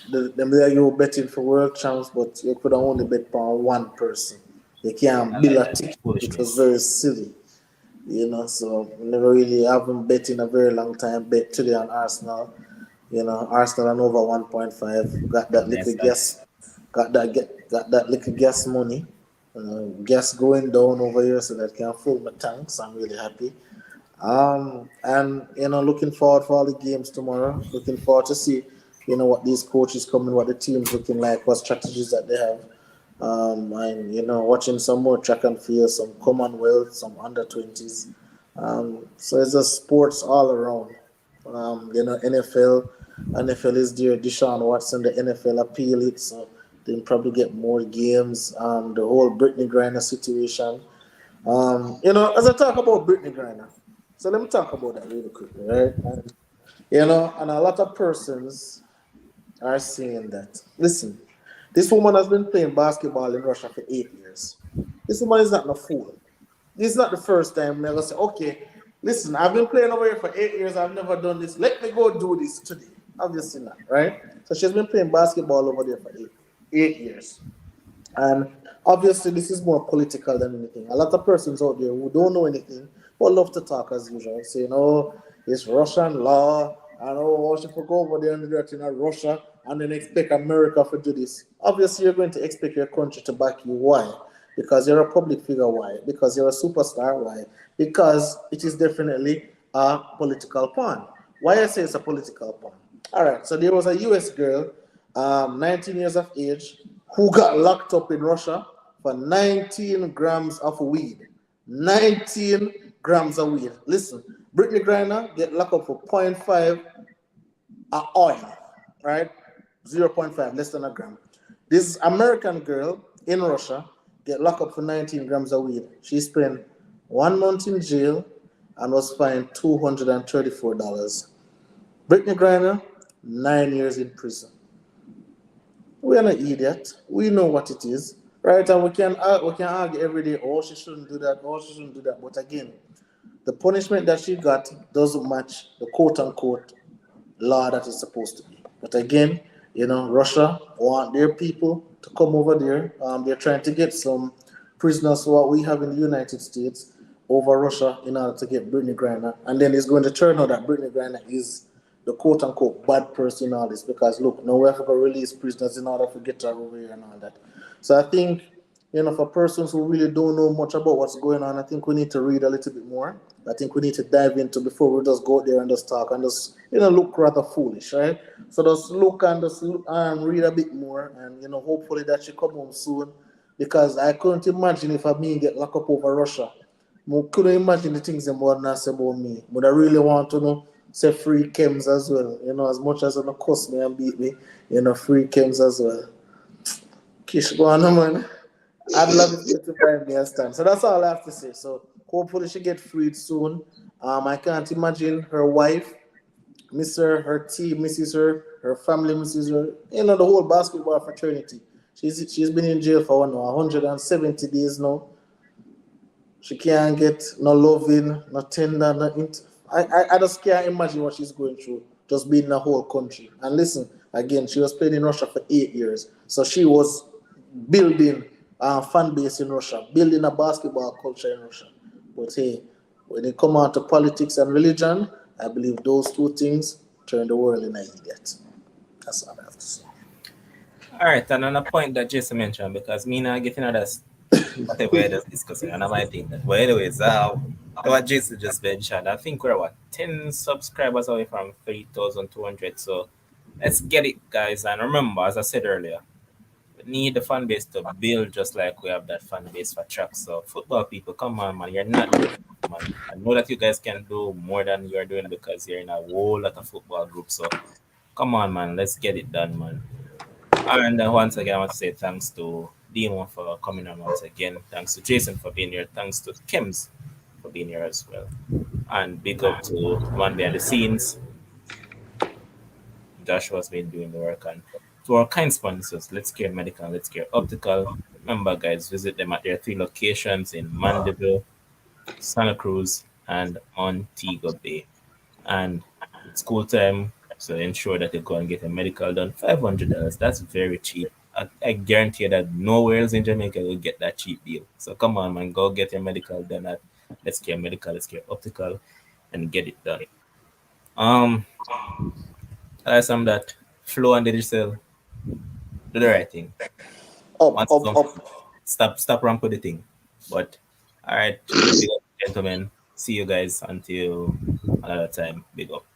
them there you were betting for world champs, but you could only bet on one person. You can't build a ticket. It was very silly, So never really haven't bet in a very long time. Bet today on Arsenal. Arsenal and over 1.5. Got that little gas. Got that little gas money. Gas going down over here, so that can fill my tanks. I'm really happy. And looking forward for all the games tomorrow. Looking forward to see, what these coaches coming, what the team's looking like, what strategies that they have. And watching some more track and field, some Commonwealth, some under 20s. So it's just sports all around. NFL is there. Deshaun Watson, the NFL appeal it, so they'll probably get more games. The whole Brittany Griner situation. As I talk about Brittany Griner, so let me talk about that really quickly, right? And a lot of persons are saying that. Listen, this woman has been playing basketball in Russia for 8 years. This woman is not a fool. This is not the first time never say, okay, listen, I've been playing over here for 8 years. I've never done this. Let me go do this today. Obviously not, right? So she's been playing basketball over there for 8 years. And obviously this is more political than anything. A lot of persons out there who don't know anything but love to talk as usual, saying, it's Russian law, and she could go over there and do that in Russia and then expect America to do this. Obviously you're going to expect your country to back you. Why? Because you're a public figure. Why? Because you're a superstar. Why? Because it is definitely a political pawn. Why I say it's a political pawn? All right, so there was a U.S. girl, 19 years of age, who got locked up in Russia for 19 grams of weed. 19 grams of weed. Listen, Brittany Griner get locked up for 0.5 oil, right? 0.5, less than a gram. This American girl in Russia get locked up for 19 grams of weed. She spent 1 month in jail and was fined $234. Brittany Griner, 9 years in prison. We are not idiots. We know what it is, right? And we can argue every day, she shouldn't do that, she shouldn't do that. But again, the punishment that she got doesn't match the quote-unquote law that is supposed to be. But again, Russia want their people to come over there. They're trying to get some prisoners, what we have in the United States, over Russia in order to get Brittany Griner. And then it's going to turn out that Brittany Griner is the quote-unquote bad person in all this, because look, now we have to release prisoners in order to get her over here and all that. So I think, for persons who really don't know much about what's going on, I think we need to read a little bit more. I think we need to dive into before we just go there and just talk and just, look rather foolish, right? So just look and just read a bit more, and, hopefully that she come home soon, because I couldn't imagine if me get locked up over Russia. I couldn't imagine the things they would not say about me. But I really want to know say free Kems as well. As much as it cost me and beat me, free Kems as well. Kish, go on, man. I'd love it to buy me a stand. So that's all I have to say. So hopefully she get freed soon. I can't imagine her wife miss her team misses her family misses her. The whole basketball fraternity. She's been in jail for 170 days now. She can't get no loving, no tender, no I just can't imagine what she's going through just being in the whole country. And listen, again, she was playing in Russia for 8 years. So she was building a fan base in Russia, building a basketball culture in Russia. But hey, when it comes out to politics and religion, I believe those two things turn the world in an idiot. That's all I have to say. All right, and on a point that Jason mentioned, because me now getting at us, whatever we're just discussing, and I might think that. But anyways, what Jason just mentioned, I think we're 10 subscribers away from 3,200. So let's get it, guys. And remember, as I said earlier, we need the fan base to build just like we have that fan base for track. So football people, come on, man, you're not doing it, man. I know that you guys can do more than you're doing because you're in a whole lot of football groups. So come on, man, let's get it done, man. And once again, I want to say thanks to Demo for coming on once again. Thanks to Jason for being here. Thanks to Kims for being here as well. And big up to one behind the scenes. Joshua's been doing the work. And to our kind sponsors, Let's Care Medical, Let's Care Optical. Remember, guys, visit them at their 3 locations in Mandeville, Santa Cruz, and Montego Bay. And it's school time, so ensure that you go and get a medical done. $500, that's very cheap. I guarantee you that nowhere else in Jamaica will get that cheap deal. So come on, man, go get your medical done at Let's Care Medical, Let's Care Optical, and get it done. Some that Flow and Digital do the right thing. Stop ramp with the thing. But all right, big up, gentlemen. See you guys until another time. Big up.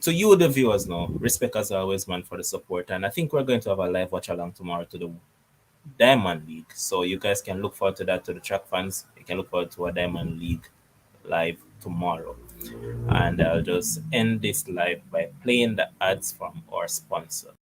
To you, the viewers, now, respect as always, man, for the support. And I think we're going to have a live watch along tomorrow to the Diamond League. So you guys can look forward to that. To the track fans, you can look forward to a Diamond League live tomorrow. And I'll just end this live by playing the ads from our sponsor.